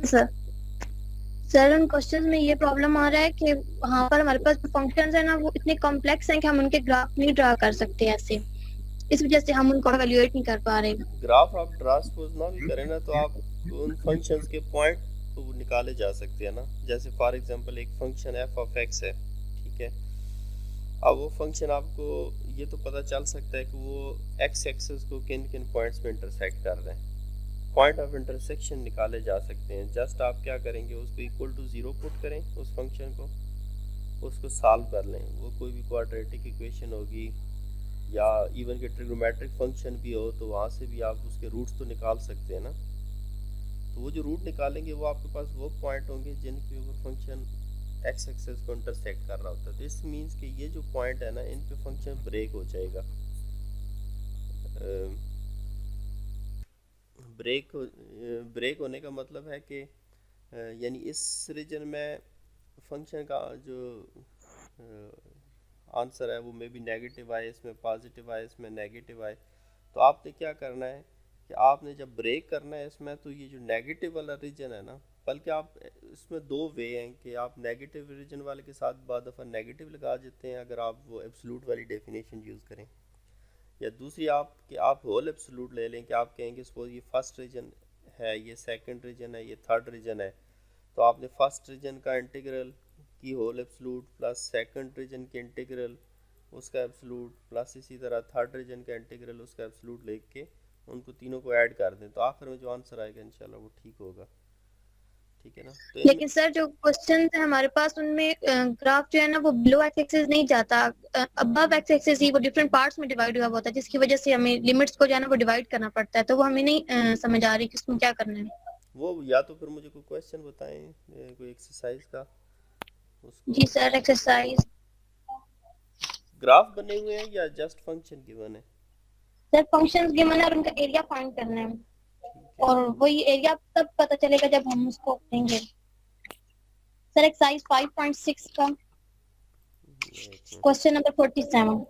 Sir sir उन questions में ये प्रॉब्लम आ रहा है कि वहाँ पर हमारे पास फंक्शंस है ना, वो इतने कॉम्प्लेक्स हैं कि हम उनके ग्राफ नहीं ड्रा कर सकते ऐसे, इस वजह से हम उनको एवेल्युएट नहीं कर पा रहे। ग्राफ आप ड्रा सपोज ना भी करें ना, तो आप उन फंक्शंस के पॉइंट तो निकाले जा सकते हैं ना। जैसे फॉर एग्जांपल एक फंक्शन एफ ऑफ एक्स है, ठीक है। अब वो फंक्शन आपको ये तो पता चल सकता है कि वो एक्स एक्सिस को किन किन पॉइंट्स पे इंटरसेक्ट कर रहे हैं। पॉइंट ऑफ इंटरसेक्शन निकाले जा सकते हैं। जस्ट आप क्या करेंगे, उसको इक्वल टू ज़ीरो पुट करें, उस फंक्शन को, उसको सॉल्व कर लें। वो कोई भी क्वाड्रेटिक इक्वेशन होगी या इवन के ट्रिग्नोमेट्रिक फंक्शन भी हो, तो वहाँ से भी आप उसके रूट्स तो निकाल सकते हैं ना। तो वो जो रूट निकालेंगे वो आपके पास वो पॉइंट होंगे जिनके ऊपर फंक्शन एक्स एक्सिस को इंटरसेक्ट कर रहा होता है। दिस मीन्स कि ये जो पॉइंट है ना, इन पे फंक्शन ब्रेक हो जाएगा। ब्रेक होने का मतलब है कि यानी इस रीजन में फंक्शन का जो आंसर है वो मे बी नेगेटिव आए, इसमें पॉजिटिव आए, इसमें नेगेटिव आए। तो आपने क्या करना है कि आपने जब ब्रेक करना है इसमें, तो ये जो नेगेटिव वाला रीजन है ना, बल्कि आप इसमें दो वे हैं कि आप नेगेटिव रीजन वाले के साथ बाद दफ़ा नेगेटिव लगा देते हैं अगर आप वो एब्सोल्यूट वाली डेफिनेशन यूज़ करें, या दूसरी आप कि आप होल एब्सोल्यूट ले लें कि आप कहेंगे सपोज ये फर्स्ट रीजन है, ये सेकंड रीजन है, ये थर्ड रीजन है। तो आपने फर्स्ट रीजन का इंटीग्रल की whole absolute plus second region के इंटीग्रल उसका एब्सोल्यूट प्लस इसी तरह थर्ड रीजन का इंटीग्रल उसका एब्सोल्यूट लेके उनको तीनों को ऐड कर दें, तो आखिर में जो आंसर आएगा इंशाल्लाह वो ठीक होगा। ठीक है ना। तो इनमें लेकिन सर जो क्वेश्चन है हमारे पास उनमें ग्राफ जो है ना वो बिलो एक्स एक्सिस नहीं जाता, अबव एक्स एक्सिस ही वो डिफरेंट पार्ट्स में डिवाइड हुआ होता है, जिसकी वजह से हमें लिमिट्स को जो है ना वो डिवाइड करना पड़ता है, तो वो हमें नहीं समझ आ रही कि उसमें क्या करना है। वो या तो फिर मुझे कोई क्वेश्चन बताएं, कोई एक्सरसाइज का उसको। जी सर एक्सरसाइज ग्राफ बने हुए हैं या जस्ट फंक्शन गिवन है? सर फंक्शंस गिवन है और उनका एरिया फाइंड करना है, ठीक है। और वही एरिया तब पता चलेगा जब हम उसको करेंगे। सर एक्सरसाइज 5.6 का एक मिनट। Question number 47।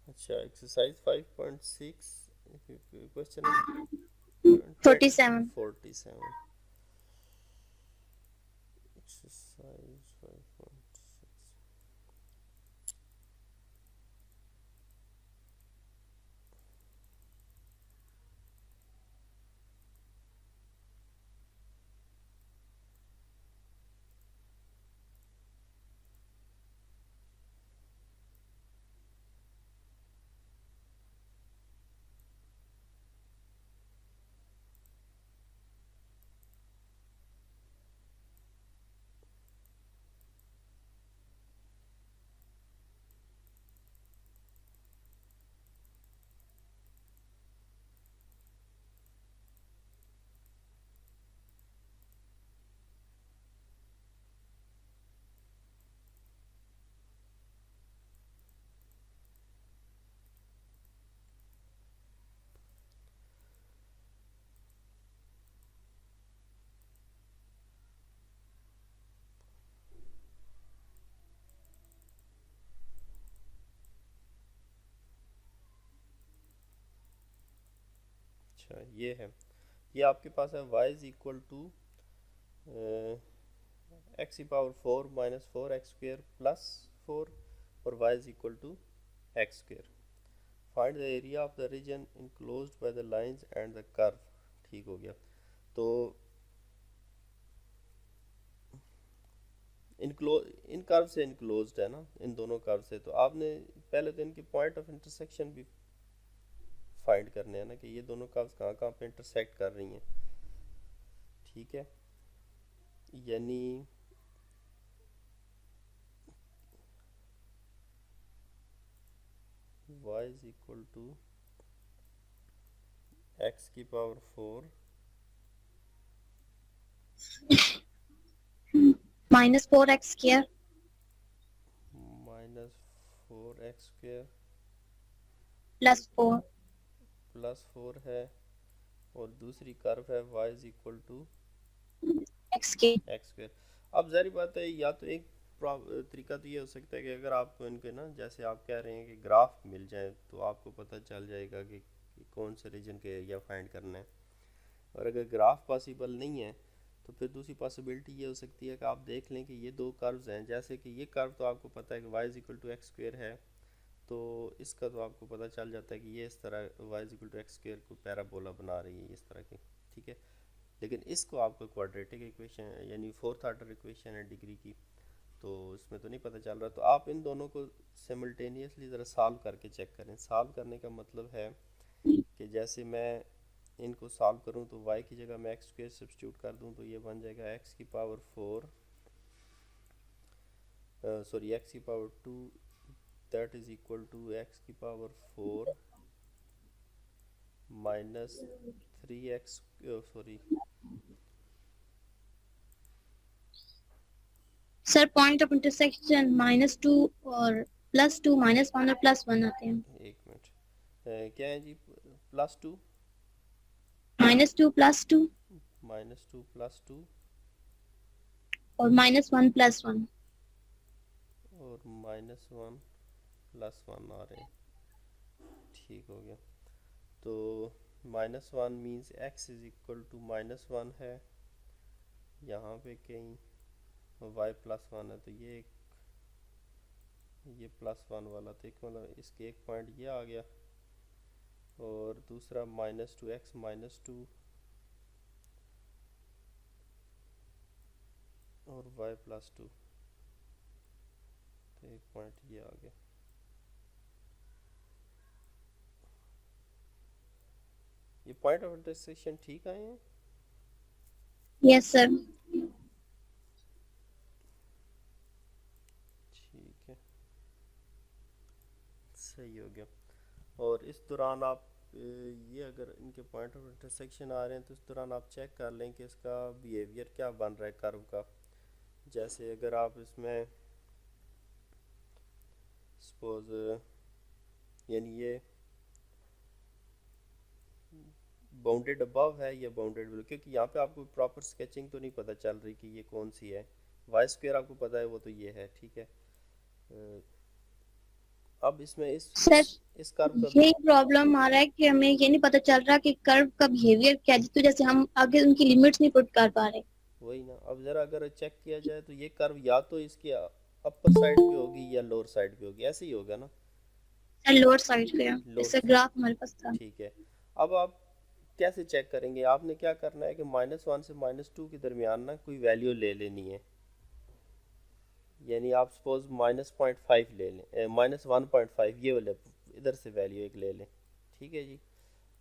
अच्छा, एक्सरसाइज 5.6 क्वेश्चन नंबर 47। 47। एक्सरसाइज 5.6। अच्छा, ये है, ये आपके पास है y is equal to x की पावर 4 माइनस 4x² प्लस 4 और y is equal to x²। Find the area of the region enclosed by the lines and the curve. ठीक हो गया। तो इन कर्व से इनक्लोज्ड है ना, इन दोनों कर्व से, तो आपने पहले तो इनके पॉइंट ऑफ इंटरसेक्शन भी फाइंड करने हैं ना कि ये दोनों कर्व्स कहाँ कहाँ पे इंटरसेक्ट कर रही हैं। ठीक है, यानी y is equal to x की power 4 -4x² minus 4x² +4 plus 4 है, और दूसरी कर्व है y is equal to x²। x²। अब जारी बात है, या तो एक तरीका तो ये हो सकता है कि अगर आपको इनके ना, जैसे आप कह रहे हैं कि ग्राफ मिल जाए तो आपको पता चल जाएगा कि कौन से रीजन के एरिया फाइंड करना है। और अगर ग्राफ पॉसिबल नहीं है तो फिर दूसरी पॉसिबिलिटी ये हो सकती है कि आप देख लें कि ये दो कर्व्स हैं, जैसे कि ये कर्व तो आपको पता है कि y is equal to x² है, तो इसका तो आपको पता चल जाता है कि ये इस तरह y is equal to x² को पैराबोला बना रही है इस तरह की, ठीक है। लेकिन इसको आपको क्वाड्रेटिक इक्वेशन यानी फोर्थ ऑर्डर इक्वेशन है डिग्री की, तो इसमें तो नहीं पता चल रहा। तो आप इन दोनों को सिमल्टेनियसली ज़रा सॉल्व करके चेक करें। सॉल्व करने का मतलब है कि जैसे मैं इनको सॉल्व करूं तो y की जगह मैं x² सब्स्टिट्यूट कर दूं तो ये बन जाएगा x की पावर 4 सॉरी x की power 2 that is equal to x की power 4 minus 3x sorry sir point of intersection -2 और +2 -1 और +1 आते हैं। एक मिनट, क्या है जी, +2 -2 +2 -2 +2 और -1 +1। और -1 +1 आ रहे हैं, ठीक हो गया। तो -1 means x is equal to -1 है, यहाँ पे कहीं y +1 है, तो ये +1 वाला, तो एक मतलब इसके एक पॉइंट ये आ गया, और दूसरा -2x -2 और y +2, तो एक पॉइंट ये आ गया। ये पॉइंट ऑफ इंटरसेक्शन ठीक आए हैं? Yes sir. ठीक है, सही हो गया। और इस दौरान आप ये अगर इनके पॉइंट ऑफ इंटरसेक्शन आ रहे हैं तो इस दौरान आप चेक कर लें कि इसका बिहेवियर क्या बन रहा है कर्व का। जैसे अगर आप इसमें सपोज यानी ये बाउंडेड अबव है या बाउंडेड बिलो, क्योंकि यहाँ पे आपको प्रॉपर स्केचिंग तो नहीं पता चल रही कि ये कौन सी है। y² आपको पता है वो तो ये है, ठीक है। अब इसमें सर इस कर्व का यही प्रॉब्लम आ रहा है कि हमें ये नहीं पता चल रहा कि कर्व का बिहेवियर क्या है, जिसकी वजह से हम आगे उनकी लिमिट्स नहीं पुट कर पा रहे। वही ना, अब जरा अगर चेक किया जाए तो ये कर्व या तो इसकी अपर साइड पे होगी या लोअर साइड पे होगी, ऐसे ही होगा ना। सर लोअर साइड पे है, लोअर, इसका ग्राफ हमारे पास था। ठीक है। अब आप कैसे चेक करेंगे, आपने क्या करना है कि -1 से -2 के दरमियान ना कोई वैल्यू ले लेनी है। यानी आप सपोज -0.5 ले लें, -1.5 ये वाले इधर से वैल्यू एक ले लें, ठीक है जी।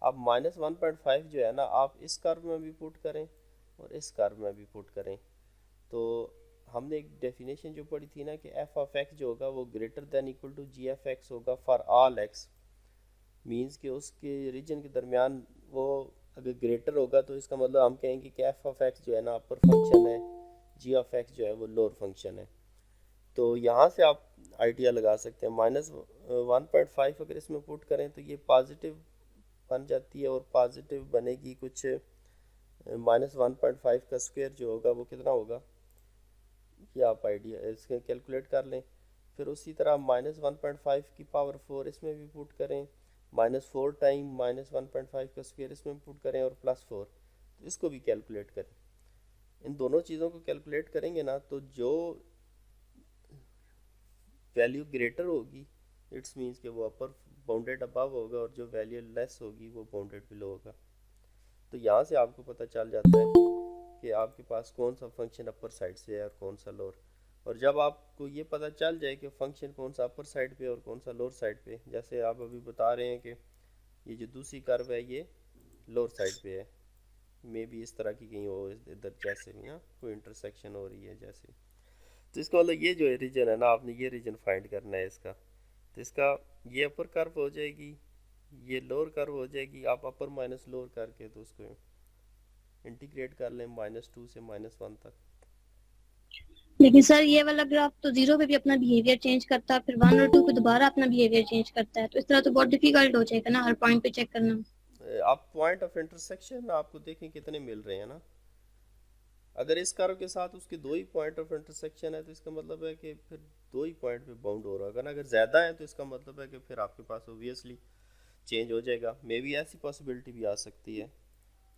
अब -1.5 जो है ना, आप इस कर्व में भी पुट करें और इस कर्व में भी पुट करें। तो हमने एक डेफिनेशन जो पढ़ी थी ना कि f(x) जो होगा वो greater than equal to g(x) होगा फॉर ऑल x, मींस कि उसके रीजन के दरमियान वो अगर ग्रेटर होगा तो इसका मतलब हम कहेंगे कि f(x) जो है ना अपर फंक्शन है, g(x) जो है वो लोअर फंक्शन है। तो यहाँ से आप आइडिया लगा सकते हैं। -1.5 अगर इसमें पुट करें तो ये पॉजिटिव बन जाती है, और पॉजिटिव बनेगी कुछ -1.5 का स्क्वायर जो होगा वो कितना होगा, ये आप आइडिया इसके कैलकुलेट कर लें। फिर उसी तरह -1.5 की पावर 4 इसमें भी पुट करें, -4 टाइम -1.5 का स्क्वायर इसमें पुट करें, और +4, तो इसको भी कैलकुलेट करें। इन दोनों चीज़ों को कैलकुलेट करेंगे ना तो जो वैल्यू ग्रेटर होगी इट्स मीन्स कि वो अपर बाउंडेड अबव होगा, और जो वैल्यू लेस होगी वो बाउंडेड बिलो होगा। तो यहाँ से आपको पता चल जाता है कि आपके पास कौन सा फंक्शन अपर साइड से है और कौन सा लोअर। और जब आपको ये पता चल जाए कि फंक्शन कौन सा अपर साइड पे और कौन सा लोअर साइड पे, जैसे आप अभी बता रहे हैं कि ये जो दूसरी कर्व है ये लोअर साइड पे है, मे भी इस तरह की कहीं हो इधर, जैसे भी ना कोई इंटरसेक्शन हो रही है जैसे, तो इसका मतलब ये जो रीजन है ना, आपने ये रीजन फाइंड करना है इसका। तो तो इसका ये अपर कर्व हो जाएगी, ये लोअर कर्व हो जाएगी। आप अपर माइनस लोअर करके तो उसको इंटीग्रेट कर लें -2 से -1 तक। लेकिन सर ये वाला ग्राफ तो 0 पे भी अपना बिहेवियर चेंज करता है, फिर 1 और 2 पे दोबारा अपना बिहेवियर चेंज करता है, तो इस तरह तो बहुत डिफिकल्ट हो जाएगा ना हर पॉइंट पे चेक करना। आप पॉइंट ऑफ इंटरसेक्शन आपको देखें कितने मिल रहे हैं ना। अगर इस कर्व के साथ उसके दो ही पॉइंट ऑफ इंटरसेक्शन है तो इसका मतलब है कि फिर दो ही पॉइंट पे बाउंड हो रहा होगा ना। अगर ज़्यादा है तो इसका मतलब है कि फिर आपके पास ओबियसली चेंज हो जाएगा। मे बी ऐसी पॉसिबिलिटी भी आ सकती है।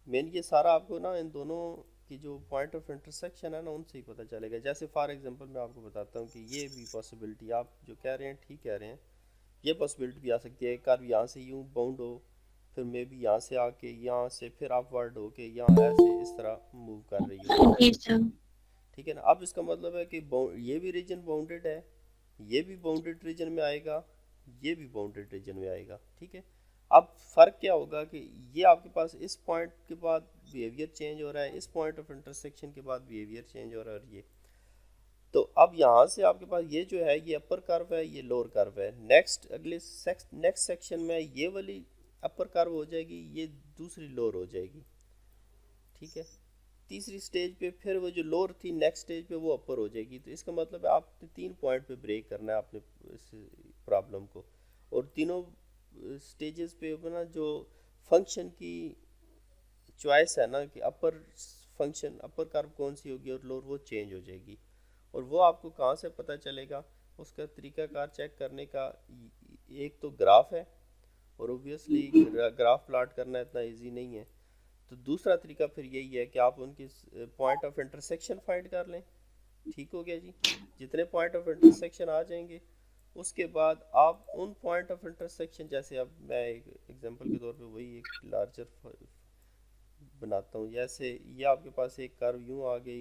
मेन ये सारा आपको ना इन दोनों की जो पॉइंट ऑफ इंटरसेक्शन है ना उनसे ही पता चलेगा। जैसे फॉर एग्जांपल मैं आपको बताता हूँ कि ये भी पॉसिबिलिटी आप जो कह रहे हैं ठीक कह रहे हैं, ये पॉसिबिलिटी भी आ सकती है। कर्व यहाँ से यूँ बाउंड हो, फिर मे भी यहाँ से आके यहाँ से फिर अपवर्ड हो के यहाँ ऐसे इस तरह मूव कर रही हो। जी सर। ठीक है ना। अब इसका मतलब है कि ये भी रीजन बाउंडेड है, ये भी बाउंडेड रीजन में आएगा, ये भी बाउंडेड रीजन में आएगा। ठीक है। अब फर्क क्या होगा कि ये आपके पास इस पॉइंट के बाद बिहेवियर चेंज हो रहा है, इस पॉइंट ऑफ इंटरसेक्शन के बाद बिहेवियर चेंज हो रहा है। और ये तो अब यहाँ से आपके पास ये जो है ये अपर कर्व है, ये लोअर कर्व है। नेक्स्ट सेक्शन में ये वाली अपर कर्व हो जाएगी, ये दूसरी लोअर हो जाएगी। ठीक है। तीसरी स्टेज पे फिर वो जो लोअर थी नेक्स्ट स्टेज पे वो अपर हो जाएगी। तो इसका मतलब है आपने 3 पॉइंट पे ब्रेक करना है आपने इस प्रॉब्लम को। और तीनों स्टेजेस पे ना जो फंक्शन की चॉइस है ना कि अपर फंक्शन अपर कर्व कौन सी होगी और लोअर, वो चेंज हो जाएगी। और वो आपको कहाँ से पता चलेगा, उसका तरीकाकार चेक करने का एक तो ग्राफ है, और ओबियसली ग्राफ प्लॉट करना इतना इजी नहीं है। तो दूसरा तरीका फिर यही है कि आप उनकी पॉइंट ऑफ इंटरसेक्शन फाइंड कर लें। ठीक हो गया जी। जितने पॉइंट ऑफ इंटरसेक्शन आ जाएंगे उसके बाद आप उन पॉइंट ऑफ इंटरसेक्शन, जैसे अब मैं एक एग्जांपल के तौर पे वही एक लार्जर बनाता हूँ। जैसे ये आपके पास एक कर्व यूँ आ गई,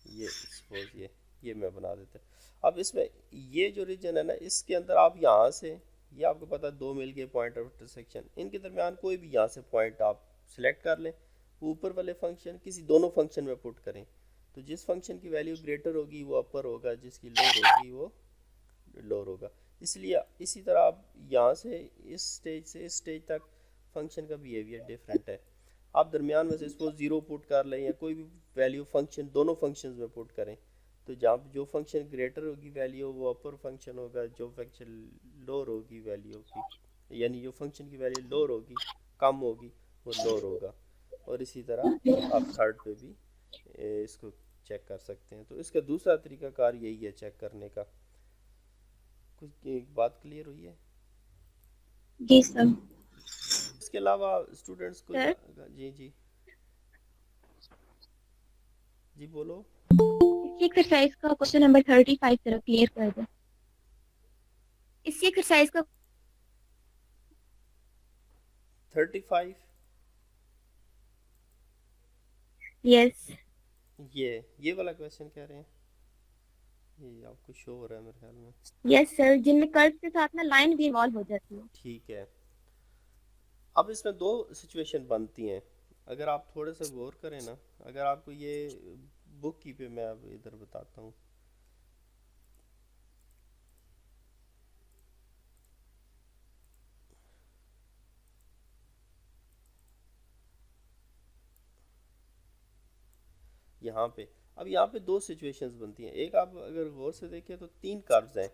ये सपोज ये मैं बना देता हूँ। अब इसमें ये जो रीजन है ना इसके अंदर आप यहाँ से, ये आपको पता है 2 मिल गए पॉइंट ऑफ इंटरसेक्शन, इनके दरमियान कोई भी यहाँ से पॉइंट आप सिलेक्ट कर लें, ऊपर वाले फंक्शन किसी दोनों फंक्शन में पुट करें। तो जिस फंक्शन की वैल्यू ग्रेटर होगी वो अपर होगा, जिसकी लोअर होगी वो लोअर होगा। इसलिए इसी तरह आप यहाँ से इस स्टेज तक फंक्शन का बिहेवियर डिफरेंट है। आप दरमियान में से सपोज 0 पुट कर लें या कोई भी वैल्यू फंक्शन दोनों फंक्शंस में पुट करें, तो जहाँ जो फंक्शन ग्रेटर होगी वैल्यू वो अपर फंक्शन होगा, जो फंक्शन लोअर होगी वैल्यू की, यानी जो फंक्शन की वैल्यू लोअर होगी कम होगी वो लोअर होगा। और इसी तरह आप थर्ड पे भी इसको चेक कर सकते हैं। तो इसका दूसरा तरीकाकार यही है चेक करने का। कुछ एक बात क्लियर हुई है? जी सर। इसके अलावा स्टूडेंट्स को सर जी जी जी बोलो। इसी एक्सरसाइज का क्वेश्चन नंबर 35 जरा क्लियर कर दो। इसी एक्सरसाइज का 35 यस ये वाला क्वेश्चन कह रहे हैं, ये आपको शो हो रहा है मेरे ख्याल में। यस सर, जिनमें कर्व के साथ ना लाइन भी इन्वॉल्व हो जाती है। ठीक है। अब इसमें दो सिचुएशन बनती हैं, अगर आप थोड़े से गौर करें ना। अगर आपको ये बुक की पे मैं अब इधर बताता हूँ। अब यहाँ पे दो सिचुएशंस बनती हैं। एक आप अगर गौर से देखें तो 3 कर्व्स हैं,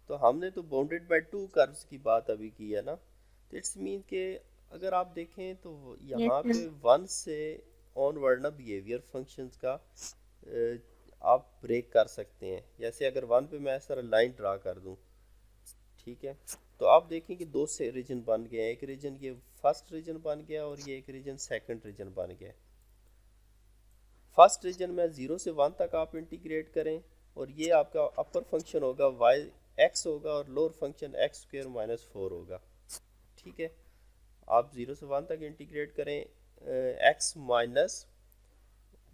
तो हमने तो बाउंडेड बाय 2 कर्व्स की बात अभी की है ना। तो इट्स मीन के अगर आप देखें तो यहाँ पे 1 से ऑनवर्ड ना बिहेवियर फंक्शंस का आप ब्रेक कर सकते हैं। जैसे अगर 1 पे मैं इस तरह लाइन ड्रा कर दूं, ठीक है, तो आप देखें कि 2 से रीजन बन गए। एक रीजन ये फर्स्ट रीजन बन गया और ये एक रीजन सेकंड रीजन बन गया। फर्स्ट रीजन में 0 से 1 तक आप इंटीग्रेट करें और ये आपका अपर फंक्शन होगा y x होगा और lower function x square minus 4 होगा। ठीक है। आप 0 से 1 तक इंटीग्रेट करें x minus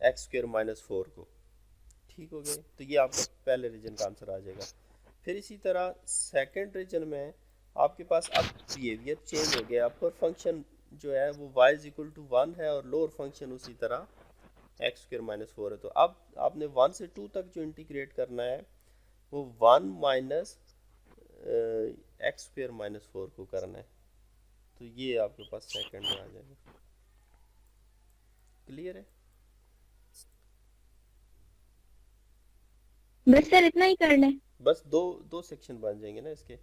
x square minus 4 को। ठीक हो गए। तो ये आपका पहले रीजन का आंसर आ जाएगा। फिर इसी तरह सेकंड रीजन में आपके पास अब बिहेवियर चेंज हो गया। अपर फंक्शन जो है वो y इज इक्वल टू 1 है और लोअर फंक्शन उसी तरह एक्स स्क्वायर माइनस 4 है। तो अब आपने 1 से 2 तक जो इंटीग्रेट करना है वो 1 माइनस एक्स स्क्वायर माइनस 4 को करना है, तो ये आपके पास सेकंड में आ जाएगा। क्लियर है? बस सर इतना ही करना है। बस दो सेक्शन बन जाएंगे ना इसके,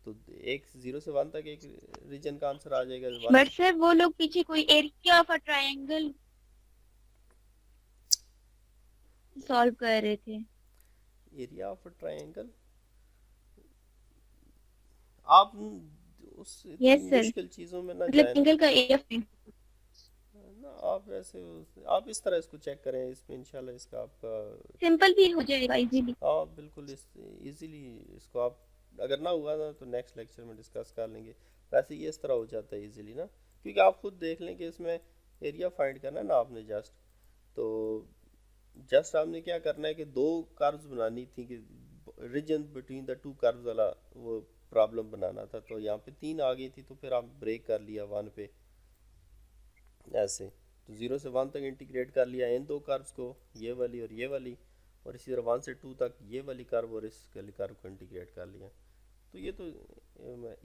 तो एक 0 से 1 तक एक रीजन का आंसर आ जाएगा। बट सर वो लोग पीछे कोई area of a triangle solve कर रहे थे। एरिया ऑफ ट्रायंगल, आप उस इतनी यस सर, मुश्किल चीजों में ना मतलब जाए एंगल का एरिया। ना। आप ऐसे आप इस तरह इसको चेक करें, इसमें इंशाल्लाह इसका आपका सिंपल भी हो जाएगा इजीली। हाँ बिल्कुल इजीली इसको आप, अगर ना हुआ ना तो नेक्स्ट लेक्चर में डिस्कस कर लेंगे। वैसे ये इस तरह हो जाता है इजीली ना, क्योंकि आप खुद देख लें कि इसमें एरिया फाइंड करना है ना आपने जस्ट आपने क्या करना है कि दो कर्व्स बनानी थी, कि region between the two curves वाला वो प्रॉब्लम बनाना था। तो यहाँ पे 3 आ गई थी, तो फिर आप ब्रेक कर लिया 1 पे ऐसे, तो 0 से 1 तक इंटीग्रेट कर लिया इन दो कर्व्स को, ये वाली और ये वाली, और इसी तरह 1 से 2 तक ये वाली कर्व और इस वाली कर्व को इंटीग्रेट कर लिया। तो ये तो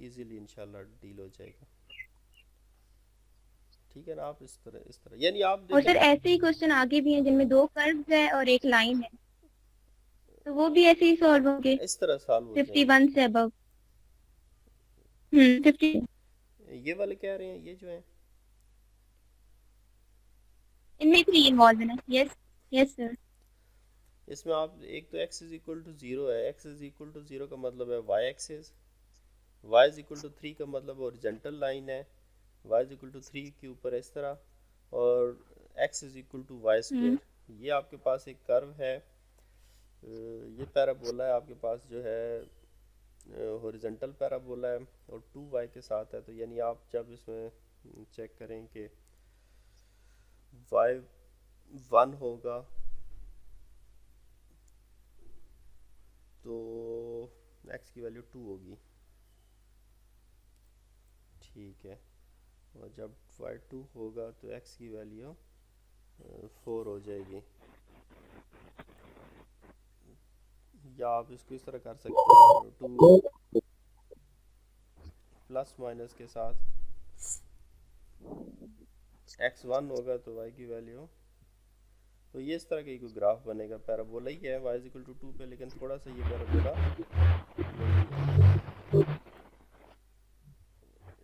इजीली इंशाल्लाह डील हो जाएगा। ठीक है ना? आप इस तरह यानी आप और सर देखें ऐसे ही क्वेश्चन आगे भी हैं जिनमें 2 कर्व्स है और एक लाइन है, तो वो भी ऐसे ही सॉल्व होंगे इस तरह सॉल्व हो जाएंगे। 51 से अबव। 50। ये वाले कह रहे हैं, ये जो है इनमें 3 इन्वॉल्व है ना? Yes yes sir. इसमें आप एक तो x इज इक्वल टू 0 है, x इज इक्वल टू 0 का मतलब है y axis, y is equal to 3 का मतलब हॉरिजॉन्टल लाइन है, y इज इक्वल टू 3 के ऊपर इस तरह, और x is equal to y square. ये आपके पास एक कर्व है, ये पैराबोला है आपके पास जो है हॉरिजॉन्टल पैराबोला है और 2y के साथ है। तो यानी आप जब इसमें चेक करें कि y 1 होगा तो x की वैल्यू 2 होगी, ठीक है, और जब y2 होगा तो x की वैल्यू 4 हो जाएगी। या आप इसको इस तरह कर सकते हैं 2 प्लस माइनस के साथ, x1 होगा तो y की वैल्यू, तो ये इस तरह का कोई ग्राफ बनेगा। पैराबोला ही है y इज इक्वल टू 2 पे, लेकिन थोड़ा सा ये पैराबोला नहीं है,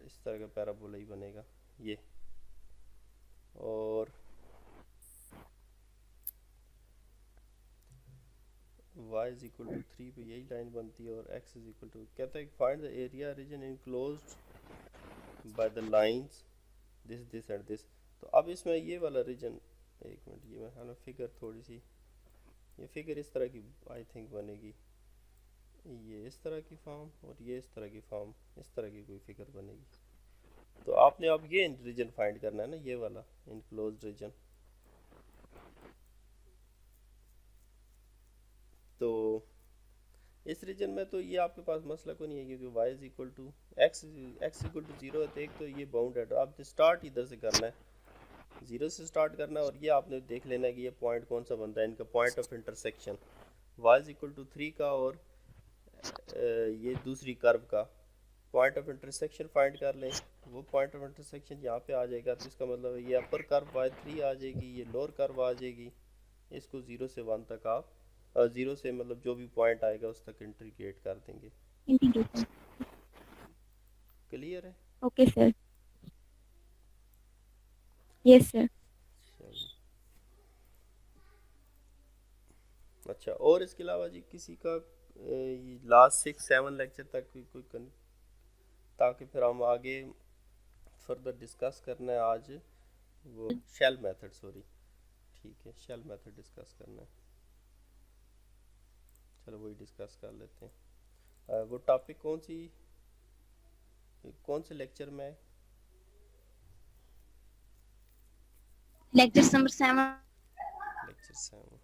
इस तरह का पैराबोला ही बनेगा ये। और y इज इक्वल टू 3 पे यही लाइन बनती है, और x इज इक्वल टू, कहता है find the area region enclosed by the lines this and this. तो अब इसमें ये वाला रीजन, एक मिनट, ये मेरे ख्याल में फिगर थोड़ी सी, ये फिगर इस तरह की आई थिंक बनेगी, ये इस तरह की फॉर्म और ये इस तरह की फॉर्म, इस तरह की कोई फिगर बनेगी। तो आपने अब ये रीजन फाइंड करना है ना, ये वाला इनक्लोज्ड रीजन। तो इस रीजन में तो ये आपके पास मसला को नहीं है, क्योंकि y is equal to x equal to 0 है, तो एक तो ये बाउंड है, तो आपने स्टार्ट इधर से करना है, 0 से स्टार्ट करना है, और ये आपने देख लेना है कि ये पॉइंट कौन सा बनता है, इनका point of intersection y is equal to 3 का और ये दूसरी कर्व का पॉइंट ऑफ इंटरसेक्शन फाइंड कर लें। वो पॉइंट ऑफ इंटरसेक्शन यहाँ पे आ जाएगा, तो इसका मतलब है ये अपर कर्व y3 आ जाएगी, ये लोअर कर्व आ जाएगी। इसको 0 से 1 तक आप 0 से मतलब जो भी पॉइंट आएगा उस तक इंटीग्रेट कर देंगे। इंटीग्रेशन। क्लियर है? Okay sir. Yes sir. अच्छा, और इसके अलावा जी किसी का लास्ट 6-7 लेक्चर तक कोई ताकि फिर हम आगे फर्दर डिस्कस करना है आज वो शेल मेथड, सॉरी ठीक है, शेल मेथड डिस्कस करना है। चलो वही डिस्कस कर लेते हैं। वो टॉपिक कौन से लेक्चर में है? Lecture number 7। लेक्चर 7।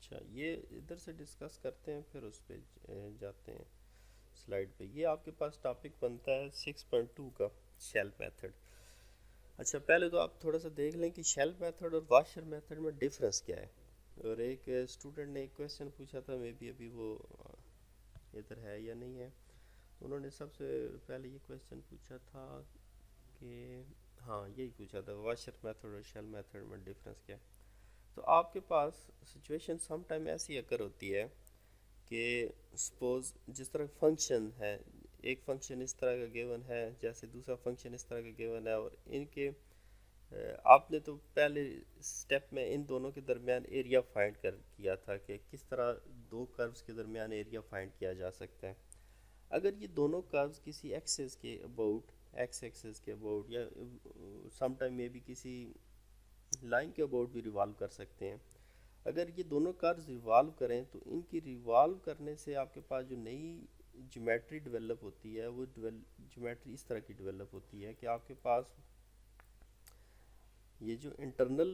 अच्छा, ये इधर से डिस्कस करते हैं फिर उस पे जाते हैं स्लाइड पे। ये आपके पास टॉपिक बनता है 6.2 का, शेल मेथड। अच्छा, पहले तो आप थोड़ा सा देख लें कि शेल मेथड और वाशर मेथड में डिफरेंस क्या है। और एक स्टूडेंट ने एक क्वेश्चन पूछा था, मे बी अभी वो इधर है या नहीं है। उन्होंने सबसे पहले ये क्वेश्चन पूछा था कि हाँ, यही पूछा था, वाशर मेथड और शेल मेथड में डिफरेंस क्या है। तो आपके पास सिचुएशन सम टाइम ऐसी अकर होती है कि सपोज जिस तरह फंक्शन है, एक फंक्शन इस तरह का गिवन है, जैसे दूसरा फंक्शन इस तरह का गिवन है, और इनके आपने तो पहले स्टेप में इन दोनों के दरमियान एरिया फाइंड कर किया था कि किस तरह दो कर्व्स के दरमियान एरिया फाइंड किया जा सकता है। अगर ये दोनों कर्व्स किसी एक्सेस के अबाउट, एक्स एक्सेस के अबाउट, या सम टाइम में भी किसी लाइन के अबाउट भी रिवॉल्व कर सकते हैं। अगर ये दोनों कर्व्स रिवॉल्व करें तो इनकी रिवॉल्व करने से आपके पास जो नई ज्योमेट्री डेवलप होती है, वो ज्योमेट्री इस तरह की डेवलप होती है कि आपके पास ये जो इंटरनल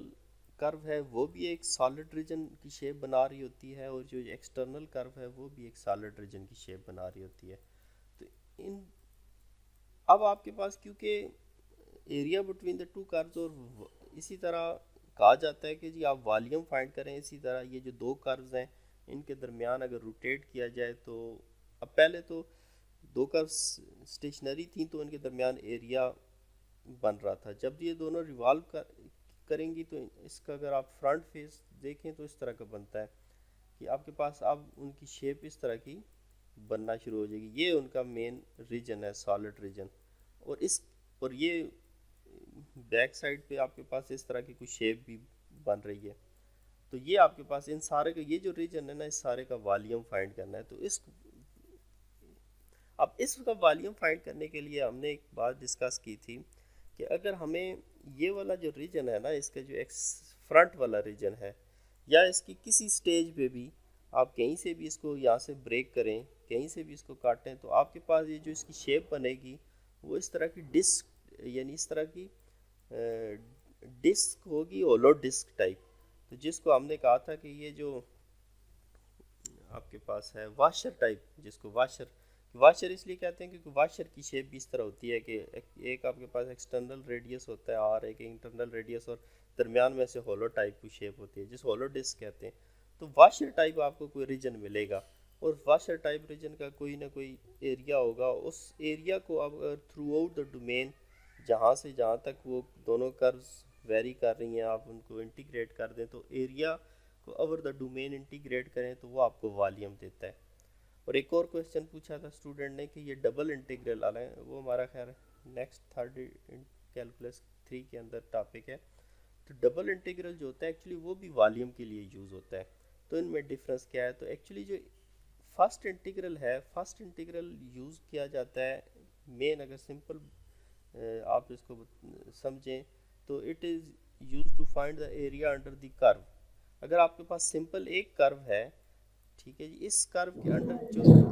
कर्व है वो भी एक सॉलिड रीजन की शेप बना रही होती है, और जो एक्सटर्नल कर्व है वो भी एक सॉलिड रीजन की शेप बना रही होती है। तो इन अब आपके पास क्योंकि area between the two curves, और इसी तरह कहा जाता है कि जी आप वॉल्यूम फाइंड करें, इसी तरह ये जो दो कर्व्स हैं इनके दरमियान अगर रोटेट किया जाए तो, अब पहले तो दो कर्व्स स्टेशनरी थी तो इनके दरमियान एरिया बन रहा था। जब ये दोनों रिवॉल्व करेंगी तो इसका अगर आप फ्रंट फेस देखें तो इस तरह का बनता है कि आपके पास अब उनकी शेप इस तरह की बनना शुरू हो जाएगी। ये उनका मेन रीजन है, सॉलिड रीजन। और ये बैक साइड पे आपके पास इस तरह की कुछ शेप भी बन रही है। तो ये आपके पास इन सारे का, ये जो रीजन है ना, इस सारे का वॉल्यूम फाइंड करना है। तो अब इसका वॉल्यूम फाइंड करने के लिए हमने एक बात डिस्कस की थी कि अगर हमें ये वाला जो रीजन है ना, इसका जो फ्रंट वाला रीजन है, या इसकी किसी स्टेज पे भी आप कहीं से भी इसको यहाँ से ब्रेक करें, कहीं से भी इसको काटें, तो आपके पास ये जो इसकी शेप बनेगी वो इस तरह की डिस्क, यानी इस तरह की डिस्क होगी, होलो डिस्क टाइप। तो जिसको हमने कहा था कि ये जो आपके पास है वाशर टाइप, जिसको वाशर इसलिए कहते हैं क्योंकि वाशर की शेप भी इस तरह होती है कि एक आपके पास एक्सटर्नल रेडियस होता है और एक इंटरनल रेडियस, और दरमियान में से होलो टाइप की शेप होती है जिस होलो डिस्क कहते हैं। तो वाशर टाइप आपको कोई रीजन मिलेगा, और वाशर टाइप रीजन का कोई ना कोई एरिया होगा। उस एरिया को अब थ्रू आउट द डोमेन, जहाँ से जहाँ तक वो दोनों कर्व्स वेरी कर रही हैं, आप उनको इंटीग्रेट कर दें, तो एरिया को ओवर द डोमेन इंटीग्रेट करें तो वो आपको वॉल्यूम देता है। और एक और क्वेश्चन पूछा था स्टूडेंट ने कि ये डबल इंटीग्रल वाला है, वो हमारा खैर नेक्स्ट थर्ड कैलकुलस 3 के अंदर टॉपिक है। तो डबल इंटीग्रल जो होता है एक्चुअली वो भी वॉल्यूम के लिए यूज़ होता है। तो इनमें डिफरेंस क्या है? तो एक्चुअली जो फर्स्ट इंटीग्रल है, फर्स्ट इंटीग्रल यूज़ किया जाता है मेन, अगर सिंपल आप इसको समझें तो it is use to find the area under the curve. अगर आपके पास सिंपल एक कर्व है, ठीक है जी, इस कर्व के अंडर जो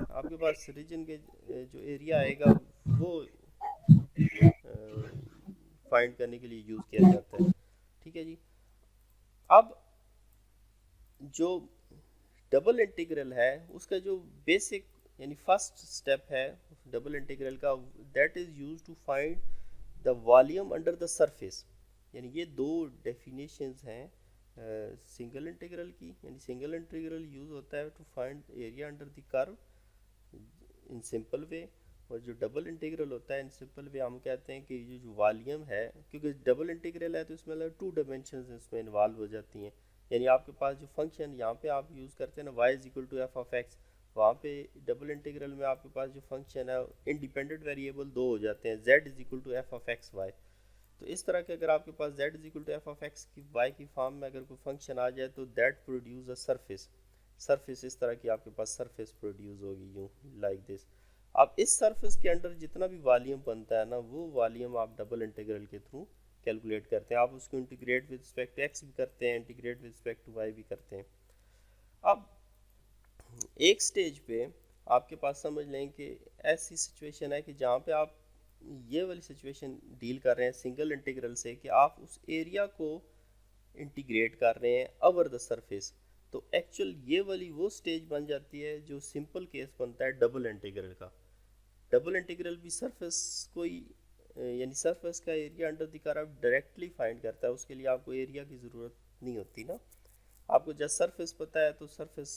आपके पास रीजन के जो एरिया आएगा वो फाइंड करने के लिए यूज़ किया जाता है। ठीक है जी। अब जो डबल इंटीग्रल है उसका जो बेसिक यानी फर्स्ट स्टेप है डबल इंटीग्रल का, that is use to find the volume under the surface. यानी ये दो डेफिनेशंस हैं सिंगल इंटीग्रल की, यानी सिंगल इंटीग्रल यूज़ होता है to find area under the curve in simple way, और जो डबल इंटीग्रल होता है इन सिंपल वे हम कहते हैं कि ये जो वॉल्यूम है, क्योंकि डबल इंटीग्रल है तो इसमें मतलब 2 डायमेंशंस इसमें इन्वॉल्व हो जाती हैं। यानी आपके पास जो फंक्शन यहाँ पे आप यूज़ करते हैं ना, y is equal to f of x, वहाँ पे डबल इंटीग्रल में आपके पास जो फंक्शन है इंडिपेंडेंट वेरिएबल 2 हो जाते हैं, z is equal to f of x y. तो इस तरह के अगर आपके पास z is equal to f of x की y की फॉर्म में अगर कोई फंक्शन आ जाए तो दैट प्रोड्यूस अ सरफेस इस तरह की आपके पास सरफेस प्रोड्यूस होगी यूँ लाइक दिस। अब इस सरफेस के अंदर जितना भी वॉल्यूम बनता है ना, वो वॉल्यूम आप डबल इंटीग्रल के थ्रू कैलकुलेट करते हैं। आप उसको integrate with respect to x भी करते हैं, integrate with respect to y भी करते हैं। अब एक स्टेज पे आपके पास समझ लें कि ऐसी सिचुएशन है कि जहाँ पे आप ये वाली सिचुएशन डील कर रहे हैं सिंगल इंटीग्रल से, कि आप उस एरिया को इंटीग्रेट कर रहे हैं ओवर द सरफेस। तो एक्चुअल ये वाली वो स्टेज बन जाती है जो सिंपल केस बनता है डबल इंटीग्रल का। डबल इंटीग्रल भी सरफेस कोई यानी सरफेस का area under the curve directly find करता है, उसके लिए आपको एरिया की ज़रूरत नहीं होती ना, आपको जब सरफेस पता है तो सरफेस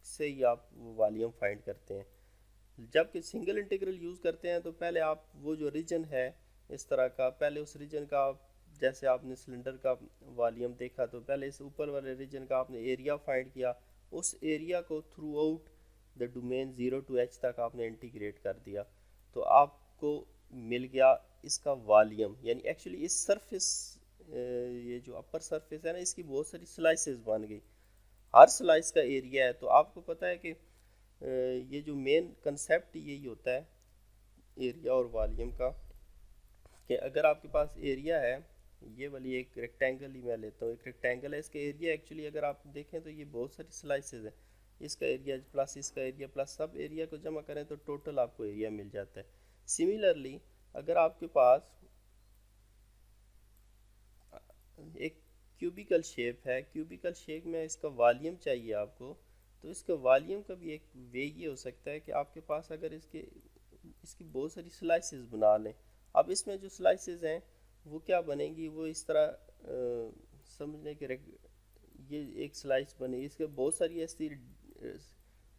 से ही आप वॉल्यूम फाइंड करते हैं। जबकि सिंगल इंटीग्रल यूज़ करते हैं तो पहले आप वो जो रीजन है इस तरह का, पहले उस रीजन का जैसे आपने सिलेंडर का वॉल्यूम देखा तो पहले इस ऊपर वाले रीजन का आपने एरिया फाइंड किया, उस एरिया को through out the domain 0 to h तक आपने इंटीग्रेट कर दिया, तो आपको मिल गया इसका वॉल्यूम। यानी एक्चुअली इस सरफेस ये जो अपर सरफेस है ना, इसकी बहुत सारी स्लाइसेस बन गई, हर स्लाइस का एरिया है। तो आपको पता है कि ये जो मेन कंसेप्ट यही होता है एरिया और वॉल्यूम का, कि अगर आपके पास एरिया है, ये वाली एक रेक्टेंगल ही मैं लेता हूँ, एक रेक्टेंगल है, इसका एरिया एक्चुअली अगर आप देखें तो ये बहुत सारी स्लाइसेस है, इसका एरिया प्लस इसका एरिया प्लस सब एरिया को जमा करें तो टोटल आपको एरिया मिल जाता है। सिमिलरली अगर आपके पास एक क्यूबिकल शेप है, क्यूबिकल शेप में इसका वॉल्यूम चाहिए आपको, तो इसका वॉल्यूम का भी एक वे ये हो सकता है कि आपके पास अगर इसकी बहुत सारी स्लाइसेस बना लें। अब इसमें जो स्लाइसेस हैं वो क्या बनेंगी, वो इस तरह समझ लें कि ये एक स्लाइस बने, इसके बहुत सारी ऐसी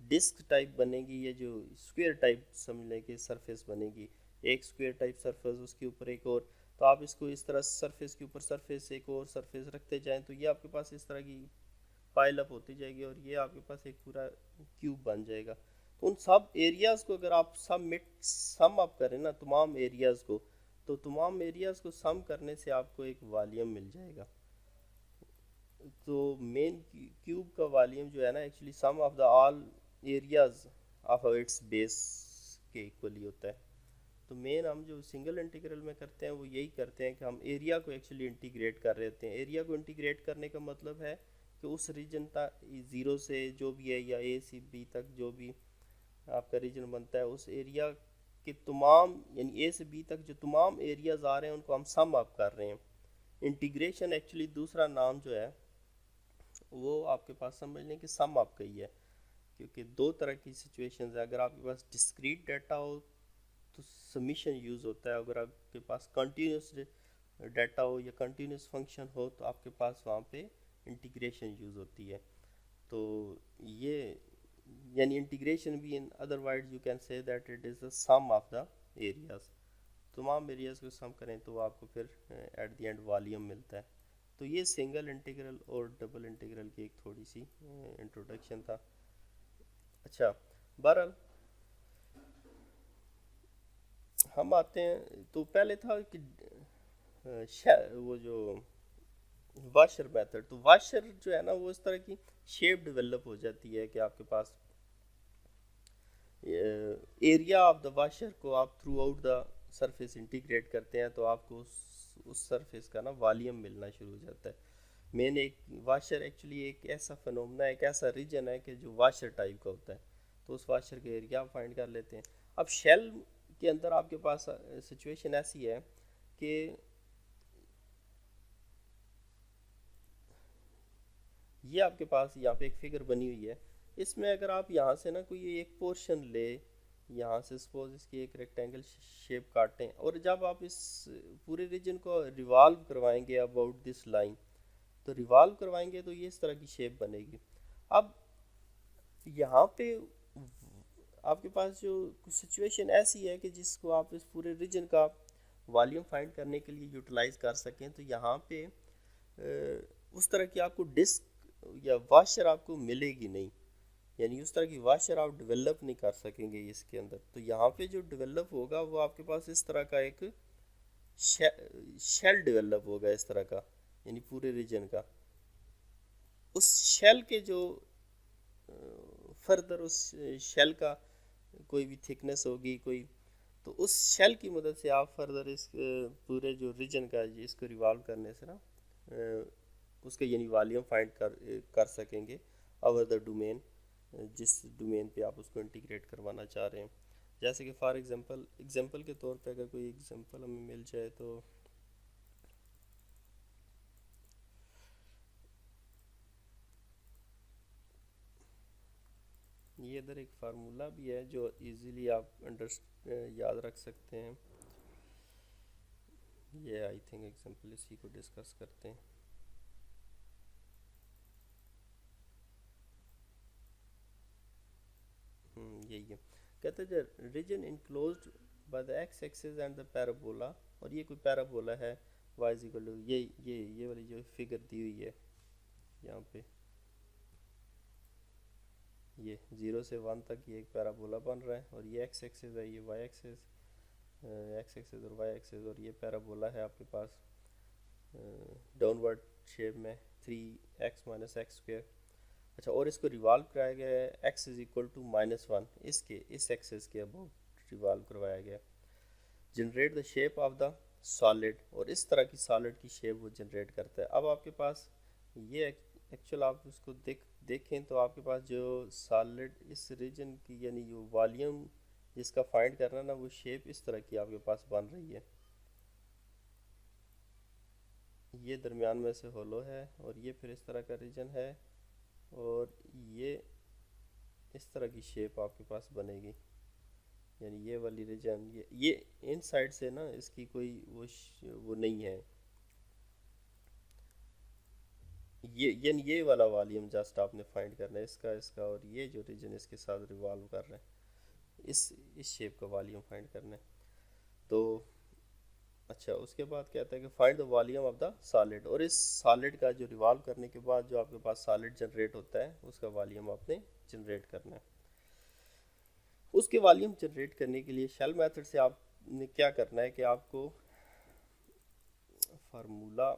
डिस्क टाइप बनेगी, ये जो स्क्वायर टाइप समझ लें कि सरफेस बनेगी, एक स्क्वायर टाइप सरफेस, उसके ऊपर एक और, तो आप इसको इस तरह सरफेस के ऊपर सरफेस एक और सरफेस रखते जाएं तो ये आपके पास इस तरह की पाइल अप होती जाएगी और ये आपके पास एक पूरा क्यूब बन जाएगा। तो उन सब एरियाज़ को अगर आप सम अप करें ना तमाम एरियाज़ को, तो तमाम एरियाज़ को सम करने से आपको एक वॉल्यूम मिल जाएगा। तो मेन क्यूब का वॉल्यूम जो है ना actually sum of the all areas of its base के इक्वली होता है। तो मेन हम जो सिंगल इंटीग्रल में करते हैं वो यही करते हैं कि हम एरिया को एक्चुअली इंटीग्रेट कर रहे होते हैं। एरिया को इंटीग्रेट करने का मतलब है कि उस रीजन तक 0 से जो भी है या A से B तक जो भी आपका रीजन बनता है, उस एरिया के तमाम यानी A से B तक जो तमाम एरियाज़ आ रहे हैं उनको हम सम अप कर रहे हैं। इंटीग्रेशन एक्चुअली दूसरा नाम जो है वो आपके पास समझ लें कि सम अप का ही है, क्योंकि दो तरह की सिचुएशंस है। अगर आपके पास डिस्क्रीट डाटा हो तो समीशन यूज़ होता है, अगर आपके पास कंटिन्यूस डाटा हो या कंटिन्यूस फंक्शन हो तो आपके पास वहाँ पे इंटीग्रेशन यूज़ होती है। तो ये यानी इंटीग्रेशन भी in other words you can say that it is the sum of the areas. तमाम एरियाज़ को सम करें तो आपको फिर एट द एंड वॉल्यूम मिलता है। तो ये सिंगल इंटीग्रल और डबल इंटीग्रल की एक थोड़ी सी इंट्रोडक्शन था। अच्छा, बहरहाल हम आते हैं, तो पहले था कि वो जो वाशर मेथड, तो वाशर जो है ना वो इस तरह की शेप डेवलप हो जाती है कि आपके पास एरिया ऑफ द वाशर को आप through out the surface integrate करते हैं तो आपको उस सरफेस का ना वॉल्यूम मिलना शुरू हो जाता है। मेन एक वाशर एक्चुअली एक ऐसा फिनोमेना है, एक ऐसा रीजन है कि जो वाशर टाइप का होता है, तो उस वाशर के एरिया आप फाइंड कर लेते हैं। अब शेल के अंदर आपके पास सिचुएशन ऐसी है कि ये आपके पास यहाँ पे एक फिगर बनी हुई है, इसमें अगर आप यहाँ से ना कोई एक पोर्शन ले, यहाँ से सपोज इसकी एक रेक्टेंगल शेप काटें और जब आप इस पूरे रीजन को रिवॉल्व करवाएंगे अबाउट दिस लाइन, तो रिवॉल्व करवाएंगे तो ये इस तरह की शेप बनेगी। अब यहाँ पे आपके पास जो सिचुएशन ऐसी है कि जिसको आप इस पूरे रीजन का वॉल्यूम फाइंड करने के लिए यूटिलाइज कर सकें, तो यहाँ पे उस तरह की आपको डिस्क या वाशर आपको मिलेगी नहीं, यानी उस तरह की वाशर आप डेवलप नहीं कर सकेंगे इसके अंदर। तो यहाँ पे जो डेवलप होगा वो आपके पास इस तरह का एक शेल डेवलप होगा इस तरह का, यानी पूरे रीजन का। उस शेल के जो फर्दर उस शेल का कोई भी थिकनेस होगी कोई, तो उस शेल की मदद से आप फर्दर इस पूरे जो रीजन का इसको रिवॉल्व करने से ना उसका यानी वॉल्यूम फाइंड कर सकेंगे ओवर द डोमेन, जिस डोमेन पे आप उसको इंटीग्रेट करवाना चाह रहे हैं। जैसे कि फॉर एग्जांपल के तौर पे अगर कोई एग्जांपल हमें मिल जाए तो ये इधर एक फार्मूला भी है जो इजीली आप याद रख सकते हैं। ये आई थिंक एग्जांपल इसी को डिस्कस करते हैं। यही है, कहते हैं region enclosed by the x axis and the parabola, और ये कोई पैराबोला है y इज इक्वल टू ये वाली जो फिगर दी हुई है यहाँ पे, ये 0 से 1 तक ये एक पैराबोला बन रहा है, और ये एक्स एक्सिस है, ये वाई एक्सिस, एक्स एक्सिस और वाई एक्सिस, और ये पैराबोला है आपके पास डाउनवर्ड शेप में 3x माइनस एक्स स्क्वायर। अच्छा, और इसको रिवॉल्व कराया गया है x इज इक्वल टू -1, इस एक्सिस के अबाउट रिवॉल्व करवाया गया। Generate the shape of the solid, और इस तरह की सॉलिड की शेप वो जनरेट करता है। अब आपके पास ये एक्चुअल आप उसको देखें तो आपके पास जो सॉलिड इस रीजन की यानी जो वॉल्यूम जिसका फाइंड करना ना, वो शेप इस तरह की आपके पास बन रही है। ये दरमियान में से होलो है, और ये फिर इस तरह का रीजन है, और ये इस तरह की शेप आपके पास बनेगी, यानी ये वाली रीजन ये इन साइड से ना इसकी कोई वो नहीं है, यानी ये वाला वॉल्यूम जस्ट आपने फाइंड करना है इसका, और ये जो रीजन इसके साथ रिवॉल्व कर रहे हैं इस शेप का वॉल्यूम फाइंड करना है। तो अच्छा, उसके बाद कहता है कि find the volume of the solid, और इस सॉलिड का जो रिवॉल्व करने के बाद जो आपके पास सॉलिड जनरेट होता है उसका वॉल्यूम आपने जनरेट करना है। उसके वॉल्यूम जनरेट करने के लिए शेल मेथड से आपने क्या करना है कि आपको फार्मूला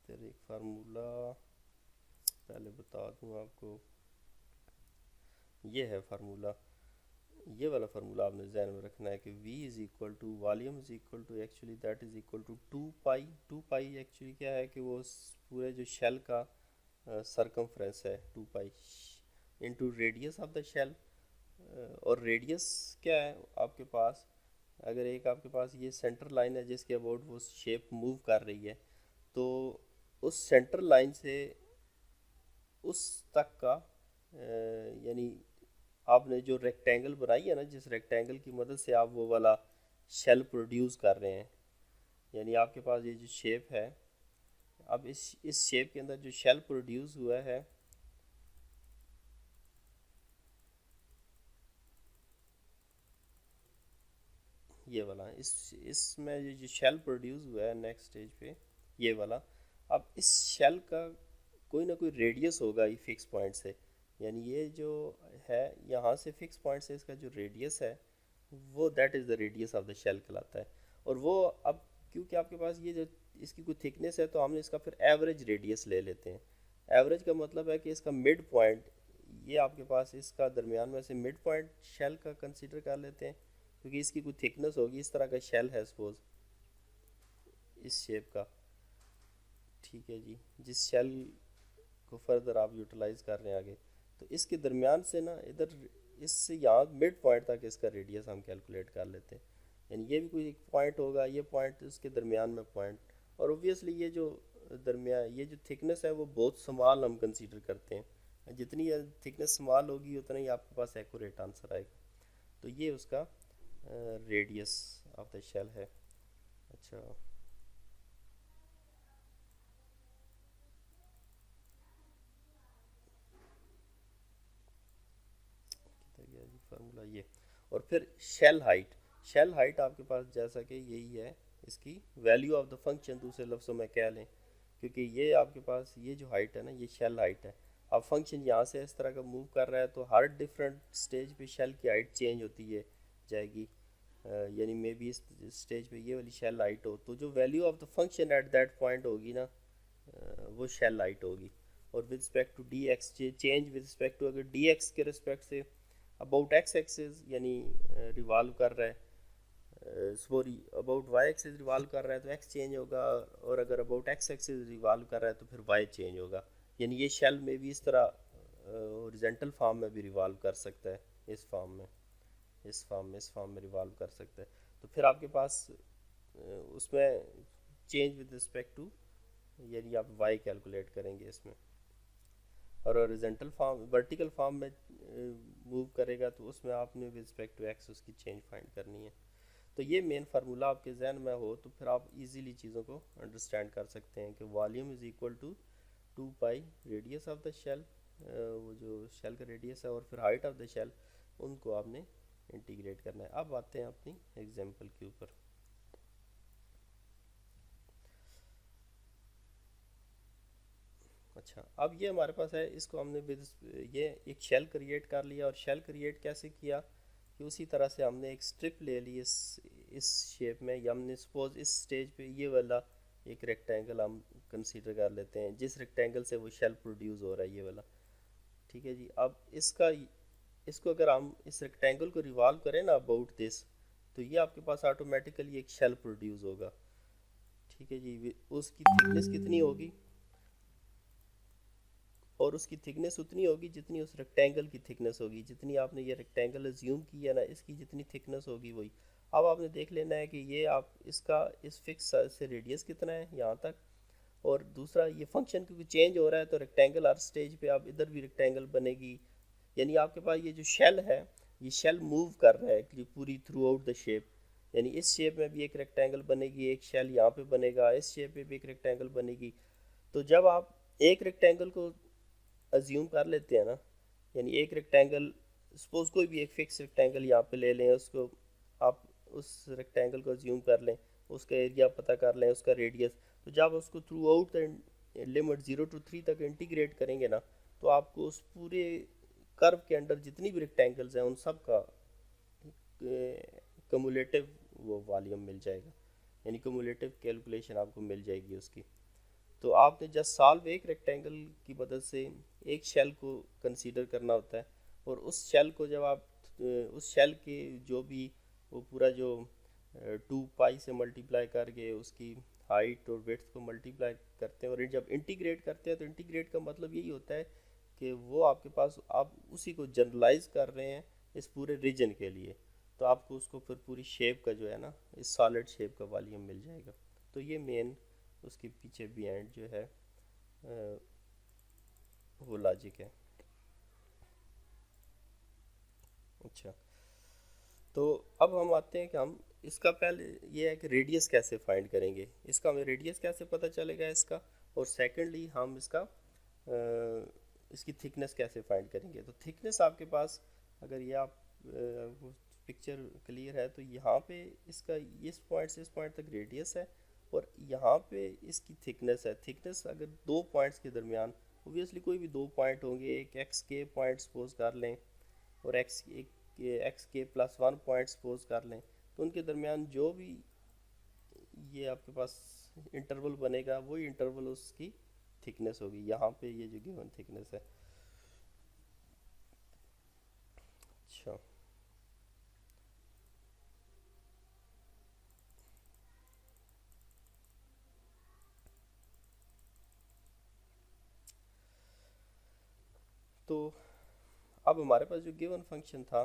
एक फार्मूला पहले बता दूं आपको, ये है फार्मूला, ये वाला फार्मूला आपने ज़हन में रखना है कि v is equal to volume is equal to actually that is equal to 2 pi actually क्या है कि वो पूरे जो शेल का सरकमफ्रेंस है 2 pi into radius of the shell, और रेडियस क्या है आपके पास, अगर एक आपके पास ये सेंटर लाइन है जिसके अबाउट वो शेप मूव कर रही है, तो उस सेंटर लाइन से उस तक का यानी आपने जो रेक्टेंगल बनाई है ना, जिस रेक्टेंगल की मदद से आप वो वाला शेल प्रोड्यूस कर रहे हैं, यानी आपके पास ये जो शेप है, अब इस शेप के अंदर जो शेल प्रोड्यूस हुआ है ये वाला, इसमें ये जो शेल प्रोड्यूस हुआ है नेक्स्ट स्टेज पे ये वाला, अब इस शेल का कोई ना कोई रेडियस होगा ये फिक्स पॉइंट से, यानी ये जो है यहाँ से फिक्स पॉइंट से इसका जो रेडियस है वो that is the radius of the shell कहलाता है। और वो अब क्योंकि आपके पास ये जो इसकी कोई थिकनेस है तो हमने इसका फिर एवरेज रेडियस ले लेते हैं। एवरेज का मतलब है कि इसका मिड पॉइंट, ये आपके पास इसका दरमियान में से मिड पॉइंट शेल का कंसीडर कर लेते हैं, क्योंकि इसकी कोई थिकनेस होगी, इस तरह का शेल है सपोज इस शेप का, ठीक है जी, जिस शेल को फर्दर आप यूटिलाइज कर रहे हैं आगे, तो इसके दरमियान से ना इधर इससे यहाँ मिड पॉइंट तक इसका रेडियस हम कैलकुलेट कर लेते हैं, यानी ये भी कोई एक पॉइंट होगा, ये पॉइंट उसके दरमियान में पॉइंट, और ओब्वियसली ये जो दरमियान ये जो थिकनेस है वो बहुत स्मॉल हम कंसीडर करते हैं, जितनी थिकनेस स्मॉल होगी उतना ही आपके पास एक्यूरेट आंसर आएगा। तो ये उसका रेडियस ऑफ द शेल है। अच्छा, फार्मूला ये, और फिर शेल हाइट आपके पास जैसा कि यही है, इसकी वैल्यू ऑफ द फंक्शन दूसरे लफ्ज़ों में कह लें, क्योंकि ये आपके पास ये जो हाइट है ना ये शेल हाइट है। अब फंक्शन यहाँ से इस तरह का मूव कर रहा है तो हर डिफरेंट स्टेज पे शेल की हाइट चेंज होती है जाएगी, यानी मे बी इस स्टेज पे ये वाली शेल हाइट हो तो जो value of the function at that point होगी ना वो शेल हाइट होगी। और with respect to d x change with respect to, अगर डी एक्स के रिस्पेक्ट से अबाउट एक्स एक्सिस यानी रिवॉल्व कर रहा है, sorry about y axis revolve कर रहा है तो एक्स चेंज होगा, और अगर अबाउट एक्स एक्सिस रिवॉल्व कर रहा है तो फिर वाई चेंज होगा, यानी ये शेल में भी इस तरह हॉरिजॉन्टल फॉर्म में भी रिवॉल्व कर सकता है, इस फॉर्म में रिवॉल्व कर सकता है। तो फिर आपके पास उसमें चेंज विद रिस्पेक्ट टू यानी आप y कैलकुलेट करेंगे इसमें। और हॉरिजॉन्टल फॉर्म वर्टिकल फॉर्म में मूव करेगा तो उसमें आपने विद रिस्पेक्ट टू x उसकी चेंज फाइंड करनी है। तो ये मेन फार्मूला आपके जहन में हो तो फिर आप इजीली चीज़ों को अंडरस्टैंड कर सकते हैं कि volume is equal to 2 pi radius of the shell, वो जो शेल का रेडियस है, और फिर हाइट ऑफ द शेल, उनको आपने इंटीग्रेट करना है। अब आते हैं अपनी एग्जांपल के ऊपर। अच्छा, अब ये हमारे पास है, इसको हमने विद ये एक शेल क्रिएट कर लिया। और शेल क्रिएट कैसे किया कि उसी तरह से हमने एक स्ट्रिप ले ली इस शेप में, या हमने सपोज इस स्टेज पे ये वाला एक रेक्टेंगल हम कंसीडर कर लेते हैं, जिस रेक्टेंगल से वो शेल प्रोड्यूस हो रहा है, ये वाला। ठीक है जी। अब इसको अगर हम इस रेक्टेंगल को रिवॉल्व करें ना अबाउट दिस, तो ये आपके पास ऑटोमेटिकली एक शेल प्रोड्यूस होगा। ठीक है जी। उसकी थिकनेस कितनी होगी, और उसकी थिकनेस उतनी होगी जितनी उस रेक्टेंगल की थिकनेस होगी। जितनी आपने ये रेक्टेंगल अज्यूम की है ना, इसकी जितनी थिकनेस होगी वही। अब आपने देख लेना है कि ये आप इसका इस फिक्स से रेडियस कितना है यहाँ तक, और दूसरा ये फंक्शन क्योंकि चेंज हो रहा है तो रेक्टेंगल हर स्टेज पे आप इधर भी रेक्टेंगल बनेगी। यानी आपके पास ये जो शेल है, ये शेल मूव कर रहा है कि पूरी थ्रू आउट द शेप। यानी इस शेप में भी एक रेक्टेंगल बनेगी, एक शेल यहाँ पे बनेगा, इस शेप में भी एक रेक्टेंगल बनेगी। तो जब आप एक रेक्टेंगल को अज्यूम कर लेते हैं ना, यानी एक रेक्टेंगल, सपोज कोई भी एक फिक्स रेक्टेंगल यहाँ पे ले लें, उसको आप उस रेक्टेंगल को अज्यूम कर लें, उसका एरिया पता कर लें, उसका रेडियस। तो जब उसको through out the limit 0 to 3 तक इंटीग्रेट करेंगे ना, तो आपको उस पूरे कर्व के अंदर जितनी भी रेक्टेंगल्स हैं उन सब का कम्युलेटिव वो वॉल्यूम मिल जाएगा, यानी कम्युलेटिव कैलकुलेशन आपको मिल जाएगी उसकी। तो आपने जस्ट सॉल्व एक रेक्टेंगल की मदद से एक शेल को कंसीडर करना होता है, और उस शेल को जब आप उस शेल के जो भी वो पूरा जो 2 पाई से मल्टीप्लाई करके उसकी हाइट और विड्थ को मल्टीप्लाई करते हैं, और जब इंटीग्रेट करते हैं तो इंटीग्रेट का मतलब यही होता है कि वो आपके पास आप उसी को जनरलाइज कर रहे हैं इस पूरे रीजन के लिए। तो आपको उसको फिर पूरी शेप का जो है ना, इस सॉलिड शेप का वॉल्यूम मिल जाएगा। तो ये मेन उसके पीछे भी एंड जो है वो लॉजिक है। अच्छा, तो अब हम आते हैं कि हम इसका पहले ये है कि रेडियस कैसे फाइंड करेंगे, इसका हमें रेडियस कैसे पता चलेगा इसका, और सेकेंडली हम इसकी थिकनेस कैसे फाइंड करेंगे। तो थिकनेस आपके पास, अगर ये आप पिक्चर क्लियर है, तो यहाँ पे इसका इस पॉइंट से इस पॉइंट तक रेडियस है, और यहाँ पे इसकी थिकनेस है। थिकनेस अगर दो पॉइंट्स के दरमियान, ओबियसली कोई भी दो पॉइंट होंगे, एक एक्स के पॉइंट सपोज कर लें और एक्स के +1 पॉइंट सपोज कर लें, तो उनके दरमियान जो भी ये आपके पास इंटरवल बनेगा वही इंटरवल उसकी थिकनेस होगी। यहाँ पे ये जो गिवन थिकनेस है। अच्छा, तो अब हमारे पास जो गिवन फंक्शन था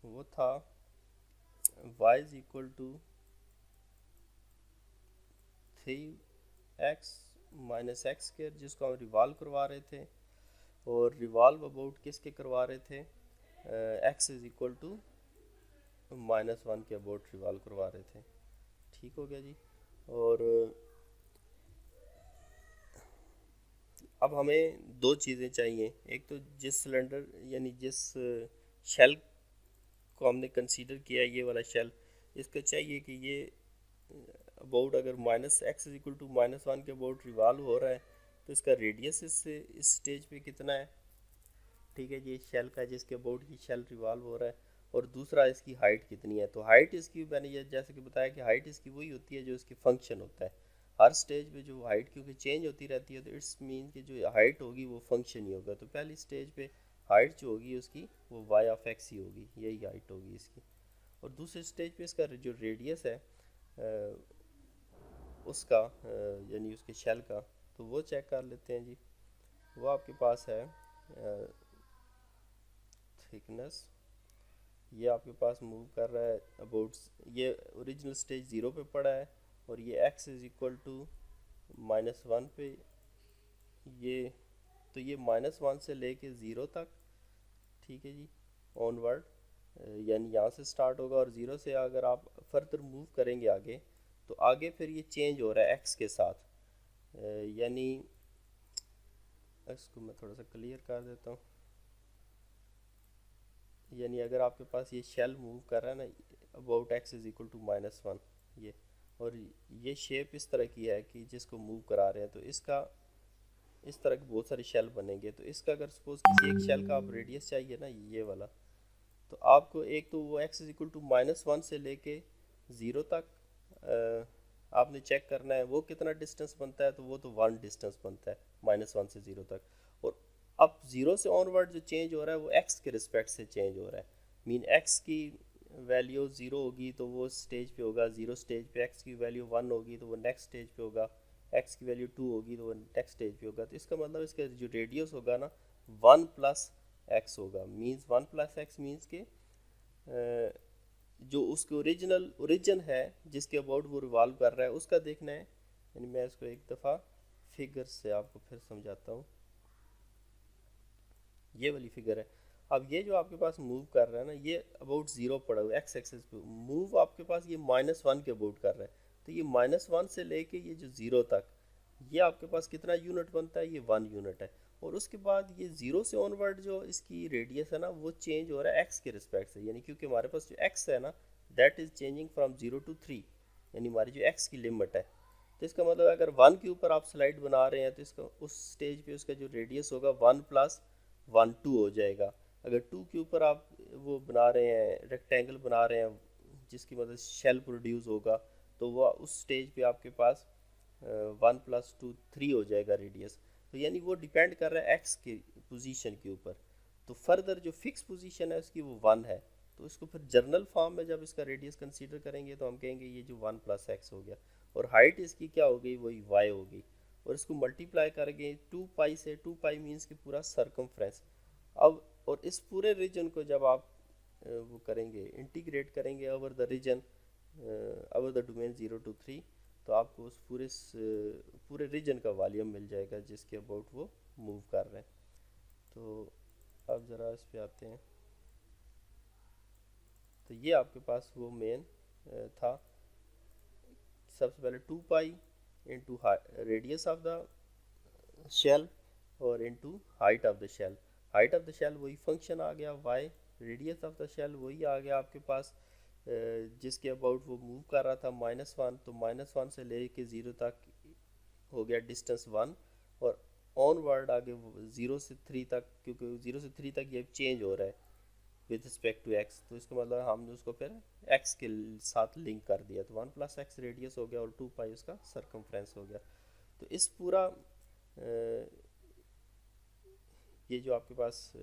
वो था y is equal to 3x minus x square, जिसको हम रिवॉल्व करवा रहे थे, और रिवॉल्व अबाउट किसके करवा रहे थे, x इज इक्वल टू -1 के अबाउट रिवॉल्व करवा रहे थे। ठीक हो गया जी। और अब हमें दो चीज़ें चाहिए। एक तो जिस सिलेंडर यानी जिस शेल को हमने कंसीडर किया, ये वाला शेल, इसका चाहिए कि ये अबाउट अगर -x इज इक्वल टू -1 के अबाउट रिवॉल्व हो रहा है, तो इसका रेडियस इससे इस स्टेज पे कितना है। ठीक है जी, शेल का जिसके अबाउट ही शेल रिवॉल्व हो रहा है, और दूसरा इसकी हाइट कितनी है। तो हाइट इसकी मैंने ये जैसे कि बताया कि हाइट इसकी वही होती है जो इसकी फंक्शन होता है। हर स्टेज पे जो हाइट क्योंकि चेंज होती रहती है, तो इट्स मीन कि जो हाइट होगी वो फंक्शन ही होगा। तो पहली स्टेज पे हाइट जो होगी उसकी वो y ऑफ x ही होगी, यही हाइट होगी इसकी। और दूसरे स्टेज पे इसका जो रेडियस है उसका यानी उसके शेल का, तो वो चेक कर लेते हैं जी। वो आपके पास है थिकनेस, ये आपके पास मूव कर रहा है अबाउट, ये ओरिजिनल स्टेज 0 पे पड़ा है, और ये x इज इक्वल टू -1 पे ये, तो ये -1 से लेके 0 तक, ठीक है जी, ऑनवर्ड, यानी यहाँ से स्टार्ट होगा और 0 से अगर आप फर्दर मूव करेंगे आगे, तो आगे फिर ये चेंज हो रहा है x के साथ, यानी इसको मैं थोड़ा सा क्लियर कर देता हूँ। यानी अगर आपके पास ये शेल मूव कर रहा है ना about x is equal to -1, ये, और ये शेप इस तरह की है कि जिसको मूव करा रहे हैं, तो इसका इस तरह के बहुत सारे शेल बनेंगे। तो इसका अगर सपोज किसी एक शेल का आप रेडियस चाहिए ना, ये वाला, तो आपको एक तो वो x इज इक्वल टू -1 से लेके 0 तक आपने चेक करना है वो कितना डिस्टेंस बनता है, तो वो तो 1 डिस्टेंस बनता है -1 से 0 तक। और अब 0 से ऑनवर्ड जो चेंज हो रहा है वो x के रिस्पेक्ट से चेंज हो रहा है, मीन x की वैल्यू 0 होगी तो वो स्टेज पे होगा 0 स्टेज पे, x की वैल्यू 1 होगी तो वो नेक्स्ट स्टेज पे होगा, x की वैल्यू 2 होगी तो वो नेक्स्ट स्टेज पे होगा। तो इसका मतलब इसका जो रेडियस होगा ना 1 प्लस x होगा, मीन्स 1 प्लस x मीन्स के जो उसके ओरिजिन है जिसके अबाउट वो रिवॉल्व कर रहा है उसका देखना है। यानी मैं इसको एक दफ़ा फिगर से आपको फिर समझाता हूँ। ये वाली फिगर है। अब ये जो आपके पास मूव कर रहा है ना, ये अबाउट 0 पड़ा हुआ है एक्स एक्सिस पे, मूव आपके पास ये -1 के अबाउट कर रहा है। तो ये -1 से लेके ये जो 0 तक, ये आपके पास कितना यूनिट बनता है, ये 1 यूनिट है। और उसके बाद ये 0 से ऑनवर्ड जो इसकी रेडियस है ना वो चेंज हो रहा है एक्स के रिस्पेक्ट से, यानी क्योंकि हमारे पास जो एक्स है ना that is changing from 0 to 3, यानी हमारी जो एक्स की लिमिट है। तो इसका मतलब अगर 1 के ऊपर आप स्लाइड बना रहे हैं तो इसका उस स्टेज पे उसका जो रेडियस होगा 1 + 1 2 हो जाएगा। अगर 2 के ऊपर आप वो बना रहे हैं, रेक्टेंगल बना रहे हैं जिसकी मदद से शेल प्रोड्यूस होगा, तो वह उस स्टेज पे आपके पास 1 + 2 3 हो जाएगा रेडियस। तो यानी वो डिपेंड कर रहा है एक्स की पोजीशन के ऊपर। तो फर्दर जो फिक्स पोजीशन है उसकी वो 1 है। तो इसको फिर जर्नल फॉर्म में जब इसका रेडियस कंसीडर करेंगे तो हम कहेंगे ये जो 1 + x हो गया, और हाइट इसकी क्या हो गई, वही y हो गई। और इसको मल्टीप्लाई करेंगे 2 पाई से, 2 पाई मीन्स की पूरा सरकमफ्रेंस। अब और इस पूरे रीजन को जब आप वो करेंगे, इंटीग्रेट करेंगे over the region, over the domain 0 to 3, तो आपको उस पूरे रीजन का वॉल्यूम मिल जाएगा जिसके अबाउट वो मूव कर रहे हैं। तो अब ज़रा इस पे आते हैं। तो ये आपके पास वो मेन था। सबसे पहले 2 pi into radius of the shell और into height of the shell. Height of the shell वही फंक्शन आ गया y, radius of the shell वही आ गया आपके पास जिसके अबाउट वो मूव कर रहा था -1, तो -1 से लेके 0 तक हो गया डिस्टेंस 1, और ऑनवर्ड आगे 0 से 3 तक, क्योंकि 0 से 3 तक ये चेंज हो रहा है विद रिस्पेक्ट टू x, तो इसका मतलब हमने उसको फिर x के साथ लिंक कर दिया, तो 1 + x रेडियस हो गया और 2 पाई उसका सरकमफ्रेंस हो गया। तो इस पूरा ये जो आपके पास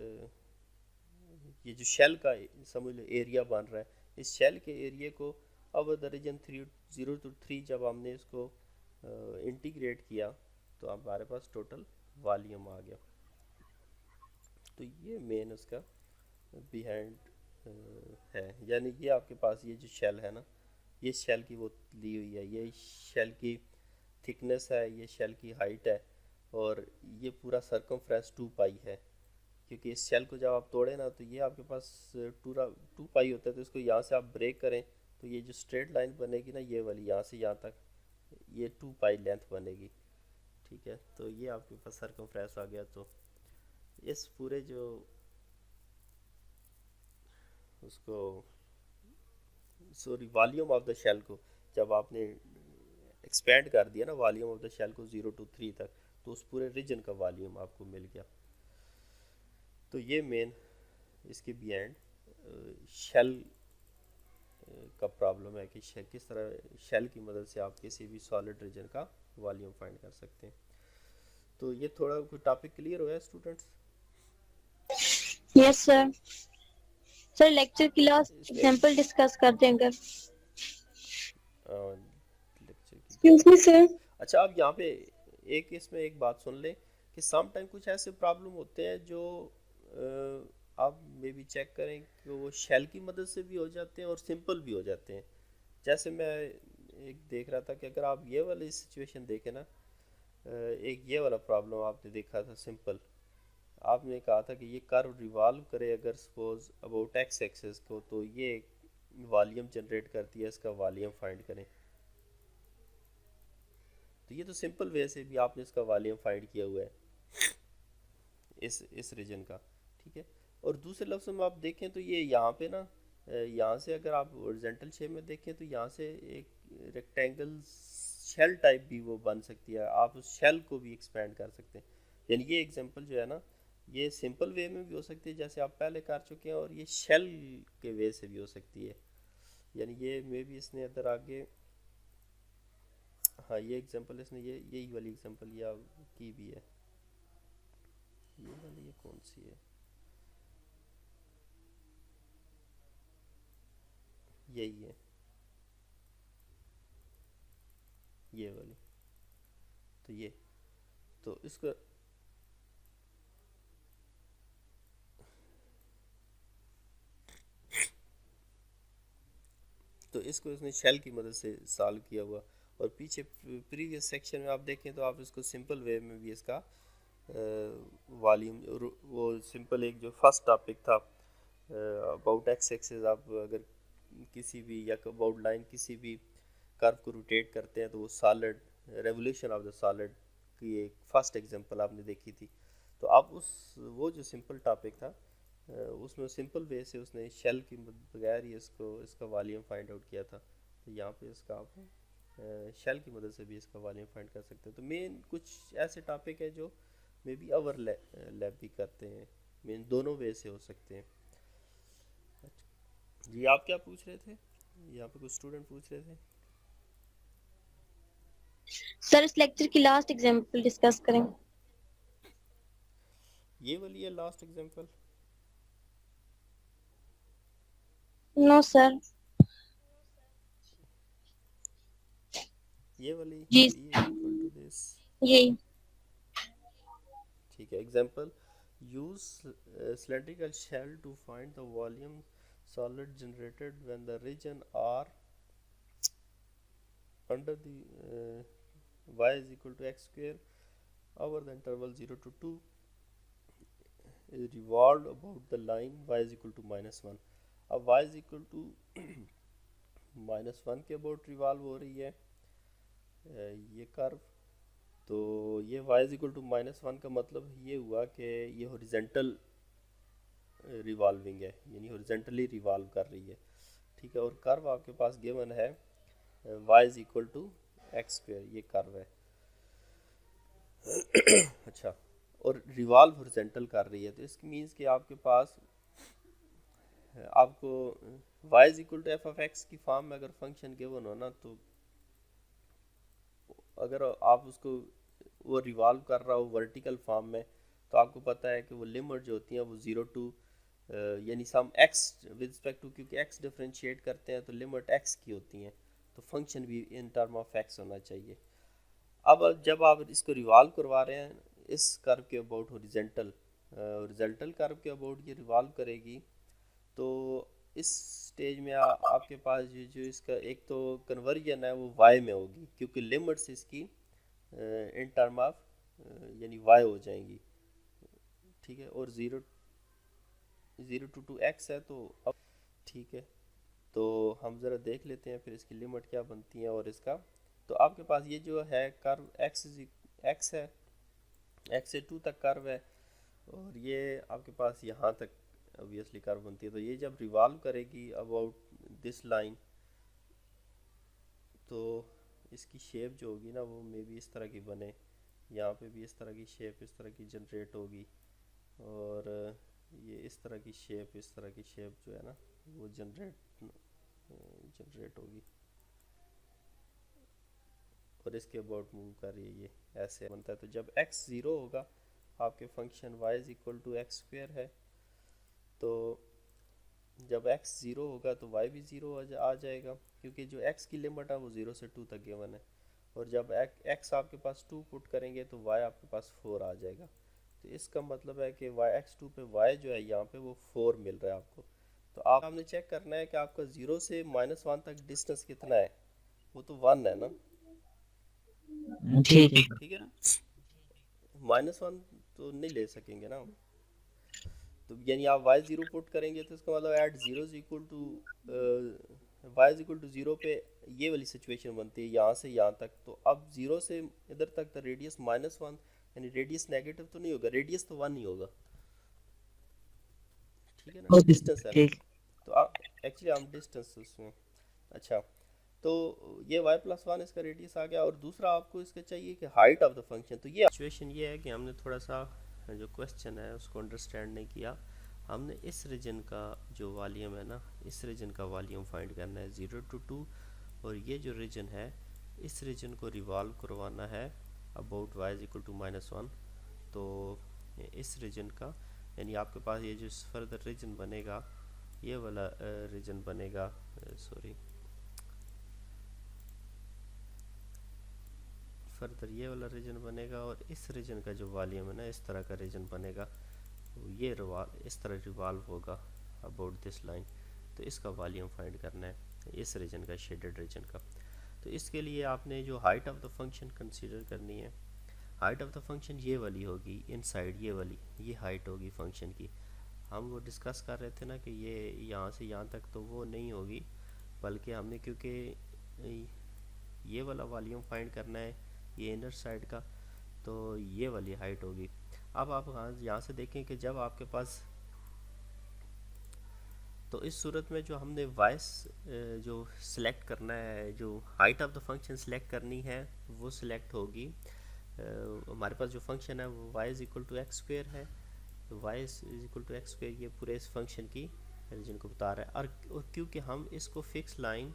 ये जो शेल का समझ लो एरिया बन रहा है, इस शेल के एरिया को ओवर द रीजन 0 to 3 जब हमने इसको इंटीग्रेट किया तो हमारे पास टोटल वॉल्यूम आ गया। तो ये मेन उसका बिहाइंड है, यानी ये आपके पास ये जो शेल है ना, ये शेल की वो ली हुई है, ये शेल की थिकनेस है, ये शेल की हाइट है, और ये पूरा सरकमफ्रेंस 2 पाई है। क्योंकि इस शेल को जब आप तोड़े ना तो ये आपके पास पूरा 2 पाई होता है, तो इसको यहाँ से आप ब्रेक करें तो ये जो स्ट्रेट लाइन बनेगी ना, ये वाली यहाँ से यहाँ तक ये 2 पाई लेंथ बनेगी, ठीक है। तो ये आपके पास सरकमफ्रेंस आ गया। तो इस पूरे जो उसको sorry volume of the shell को जब आपने एक्सपेंड कर दिया ना, वॉल्यूम ऑफ द शेल को 0 to 3 तक, तो उस पूरे रीजन का वॉल्यूम आपको मिल गया। तो ये मेन इसके बिहाइंड शेल का प्रॉब्लम है कि किस तरह शेल की मदद से आप किसी भी सॉलिड रीजन का वॉल्यूम फाइंड कर सकते हैं। तो ये थोड़ा कोई टॉपिक क्लियर हुआ है students? Yes sir. Sir lecture की लास्ट एग्जांपल डिस्कस कर देंगे। लेक्चर की एक्सक्यूज मी सर। अच्छा, अब यहाँ पे इसमें एक बात सुन लें कि सम टाइम कुछ ऐसे प्रॉब्लम होते हैं जो आप मे भी चेक करें कि वो शेल की मदद से भी हो जाते हैं और सिंपल भी हो जाते हैं। जैसे मैं एक देख रहा था कि अगर आप ये वाली सिचुएशन देखें ना, एक ये वाला प्रॉब्लम आपने देखा था सिंपल, आपने कहा था कि ये कर्व रिवॉल्व करे अगर सपोज अबाउट एक्स एक्सिस को, तो ये वॉल्यूम जनरेट करती है, इसका वॉल्यूम फाइंड करें। तो ये तो सिंपल वे से भी आपने इसका वॉल्यूम फाइंड किया हुआ है इस रीजन का, ठीक है। और दूसरे लफ्ज़ों में आप देखें तो ये यहाँ पे ना, यहाँ से अगर आप हॉरिजॉन्टल शेप में देखें तो यहाँ से एक रेक्टेंगल शेल टाइप भी वो बन सकती है, आप उस शेल को भी एक्सपेंड कर सकते हैं। यानी ये एग्जांपल जो है ना, ये सिंपल वे में भी हो सकती है जैसे आप पहले कर चुके हैं, और ये शेल के वे से भी हो सकती है। यानी ये मे भी इसने इधर आगे, हाँ ये एग्जांपल इसने यही वाली एग्जांपल या की भी है। ये वाली ये कौन सी है, यही है ये वाली। तो ये तो इसको इसने शेल की मदद से सॉल्व किया हुआ। और पीछे प्रीवियस सेक्शन में आप देखें तो आप इसको सिंपल वे में भी इसका वॉल्यूम, वो सिंपल एक जो फर्स्ट टॉपिक था अबाउट एक्स एक्सिस, आप अगर किसी भी या अबाउट लाइन किसी भी कर्व को रोटेट करते हैं तो वो solid revolution of the solid की एक फर्स्ट एग्जांपल आपने देखी थी। तो आप वो जो सिंपल टॉपिक था उसमें सिंपल वे से उसने शेल की बगैर ही इसका वॉल्यूम फाइंड आउट किया था। तो यहाँ पे इसका आप शेल की मदद से भी इसका वॉल्यूम फाइंड कर सकते हैं। तो मेन कुछ ऐसे टॉपिक है जो मे बी ओवरलैप भी करते हैं, मेन दोनों वे से हो सकते हैं। जी आप क्या पूछ रहे थे, यहाँ पे कुछ स्टूडेंट पूछ रहे थे। सर इस लेक्चर की लास्ट एग्जांपल डिस्कस करें। ये वाली है लास्ट एग्जांपल। No sir. ये वाली जी ई इक्वल टू दिस, यही। ठीक है। Example, use cylindrical shell to find the volume solid generated when the region R under the y is equal to x square over the interval 0 to 2 is revolved about the line y is equal to -1। अब y is equal to -1 के about revolve हो रही है ये curve. तो ये y is equal to -1 का मतलब ये हुआ कि ये हॉरिजॉन्टल रिवॉल्विंग है, यानी हॉरिजॉन्टली रिवॉल्व कर रही है, ठीक है। और कर्व आपके पास गिवन है y is equal to x square, ये कर्व है अच्छा, और रिवॉल्व हॉरिजॉन्टल कर रही है। तो इसकी मीन्स कि आपके पास आपको y is equal to f of x की फॉर्म में अगर फंक्शन गिवन हो ना, तो अगर आप उसको वो रिवॉल्व कर रहा हो वर्टिकल फॉर्म में, तो आपको पता है कि वो लिमिट जो होती हैं वो 0 टू यानी सम x विद रिस्पेक्ट टू, क्योंकि x डिफरेंशिएट करते हैं तो लिमिट x की होती हैं, तो फंक्शन भी इन टर्म ऑफ x होना चाहिए। अब जब आप इसको रिवॉल्व करवा रहे हैं इस कर्व के अबाउट हॉरिजॉन्टल कर्व के अबाउट ये रिवॉल्व करेगी, तो इस स्टेज में आपके पास जो इसका एक तो कन्वर्जन है वो y में होगी, क्योंकि लिमिट्स इसकी इन टर्म ऑफ यानी y हो जाएंगी, ठीक है। और 0 to 2x है, तो अब ठीक है, तो हम ज़रा देख लेते हैं फिर इसकी लिमिट क्या बनती है और इसका। तो आपके पास ये जो है कर्व x है, x से 2 तक कर्व है, और ये आपके पास यहाँ तक ऑब्वियसली कर्व बनती है। तो ये जब रिवॉल्व करेगी अबाउट दिस लाइन, तो इसकी शेप जो होगी ना वो मे बी इस तरह की बने, यहाँ पे भी इस तरह की शेप इस तरह की जनरेट होगी, और ये इस तरह की शेप जो है ना वो जनरेट होगी, और इसके अबाउट मूव कर रही है, ये ऐसे बनता है। तो जब x 0 होगा, आपके function y is equal to x square है, तो जब x 0 होगा तो y भी 0 आ जाएगा, क्योंकि जो x की लिमिट है वो 0 से 2 तक गिवन है। और जब x आपके पास 2 पुट करेंगे तो y आपके पास 4 आ जाएगा। तो इसका मतलब है कि x2 पे y जो है यहाँ पे वो 4 मिल रहा है आपको। तो आपने चेक करना है कि आपका 0 से -1 तक डिस्टेंस कितना है, वो तो 1 है ना। ठीक है। ठीक है ना, -1 तो नहीं ले सकेंगे ना। तो यानी आप y0 पुट करेंगे तो इसका मतलब at 0 is equal to y is equal to 0 पे ये वाली सिचुएशन बनती है यहाँ से यहाँ तक। तो अब 0 से इधर तक द रेडियस -1, यानी रेडियस नेगेटिव तो नहीं होगा, रेडियस तो 1 ही होगा, ठीक है ना, ओके डिस्टेंस है ना। ठीक। तो आप एक्चुअली हम डिस्टेंस उसमें, अच्छा, तो ये y+1 इसका रेडियस आ गया। और दूसरा आपको इसका चाहिए कि हाइट ऑफ द फंक्शन। तो ये सिचुएशन ये है कि हमने थोड़ा सा जो क्वेश्चन है उसको अंडरस्टैंड नहीं किया। हमने इस रीजन का जो वॉल्यूम है ना, इस रीजन का वॉल्यूम फाइंड करना है 0 to 2, और ये जो रीजन है इस रीजन को रिवॉल्व करवाना है about y is equal to -1। तो इस रीजन का यानी आपके पास ये जो फर्दर रीजन बनेगा, ये वाला रीजन बनेगा, सॉरी, फर्दर ये वाला रीजन बनेगा, और इस रीजन का जो वॉल्यूम है ना, इस तरह का रीजन बनेगा, ये इस तरह रिवॉल्व होगा अबाउट दिस लाइन। तो इसका वॉल्यूम फाइंड करना है इस रीजन का, शेडेड रीजन का। तो इसके लिए आपने जो height of the function consider करनी है, हाइट ऑफ द फंक्शन ये वाली होगी, इनसाइड ये वाली, ये हाइट होगी फंक्शन की। हम वो डिस्कस कर रहे थे ना कि ये यहाँ से यहाँ तक तो वो नहीं होगी, बल्कि हमने क्योंकि ये वाला वॉल्यूम फाइंड करना है ये इनर साइड का, तो ये वाली हाइट होगी। अब आप यहाँ से देखें कि जब आपके पास, तो इस सूरत में जो हमने वॉइस जो सिलेक्ट करना है, जो height of the function select करनी है वो सिलेक्ट होगी, हमारे पास जो फंक्शन है वो y is equal to x square है। तो y is equal to x square ये पूरे इस फंक्शन की रीजन को बता रहा है। और क्योंकि हम इसको फिक्स लाइन,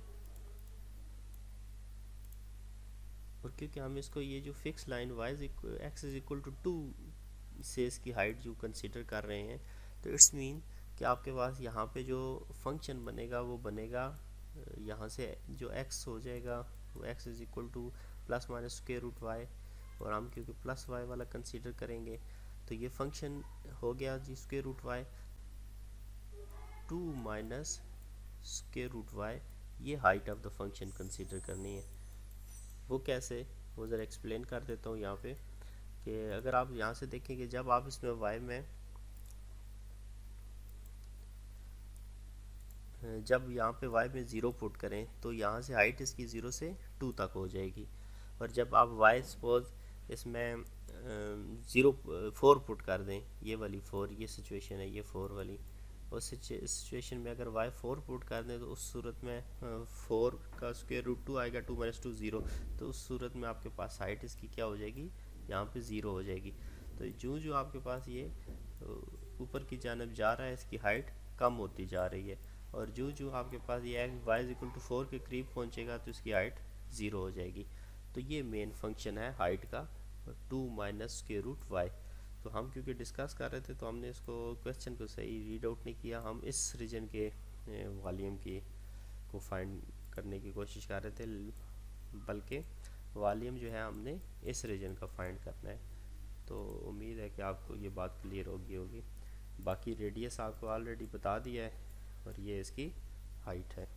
और क्योंकि हम इसको ये जो fix line x is equal to 2 से इसकी हाइट जो कंसीडर कर रहे हैं, तो इट्स मीन कि आपके पास यहाँ पे जो फंक्शन बनेगा वो बनेगा यहाँ से जो x हो जाएगा वो x is equal to plus minus square root y, और हम क्योंकि प्लस वाई वाला कंसीडर करेंगे तो ये फंक्शन हो गया g square root y 2 minus square root y. ये height of the function consider करनी है। वो कैसे, वो ज़रा एक्सप्लेन कर देता हूँ यहाँ पे, कि अगर आप यहाँ से देखेंगे जब आप इसमें y में, जब यहाँ पे y में 0 पुट करें तो यहाँ से हाइट इसकी 0 से 2 तक हो जाएगी। और जब आप y सपोज इसमें 4 पुट कर दें, ये वाली 4, ये सिचुएशन है ये 4 वाली, उस सिचुएशन में अगर y 4 पुट कर दें तो उस सूरत में 4 का स्क्वायर रूट 2 आएगा, 2 माइनस 2 0। तो उस सूरत में आपके पास हाइट इसकी क्या हो जाएगी, यहाँ पे 0 हो जाएगी। तो जो जो आपके पास ये ऊपर की जानब जा रहा है इसकी हाइट कम होती जा रही है, और जो जो आपके पास ये y इज इक्वल टू 4 के करीब पहुँचेगा तो इसकी हाइट 0 हो जाएगी। तो ये मेन फंक्शन है हाइट का, 2 माइनस स्क्वायर रूट वाई। तो हम क्योंकि डिस्कस कर रहे थे तो हमने इसको क्वेश्चन को सही रीड आउट नहीं किया, हम इस रीजन के वॉल्यूम की को फाइंड करने की कोशिश कर रहे थे, बल्कि वॉल्यूम जो है हमने इस रीजन का फाइंड करना है। तो उम्मीद है कि आपको ये बात क्लियर होगी। बाकी रेडियस आपको ऑलरेडी बता दिया है और ये इसकी हाइट है।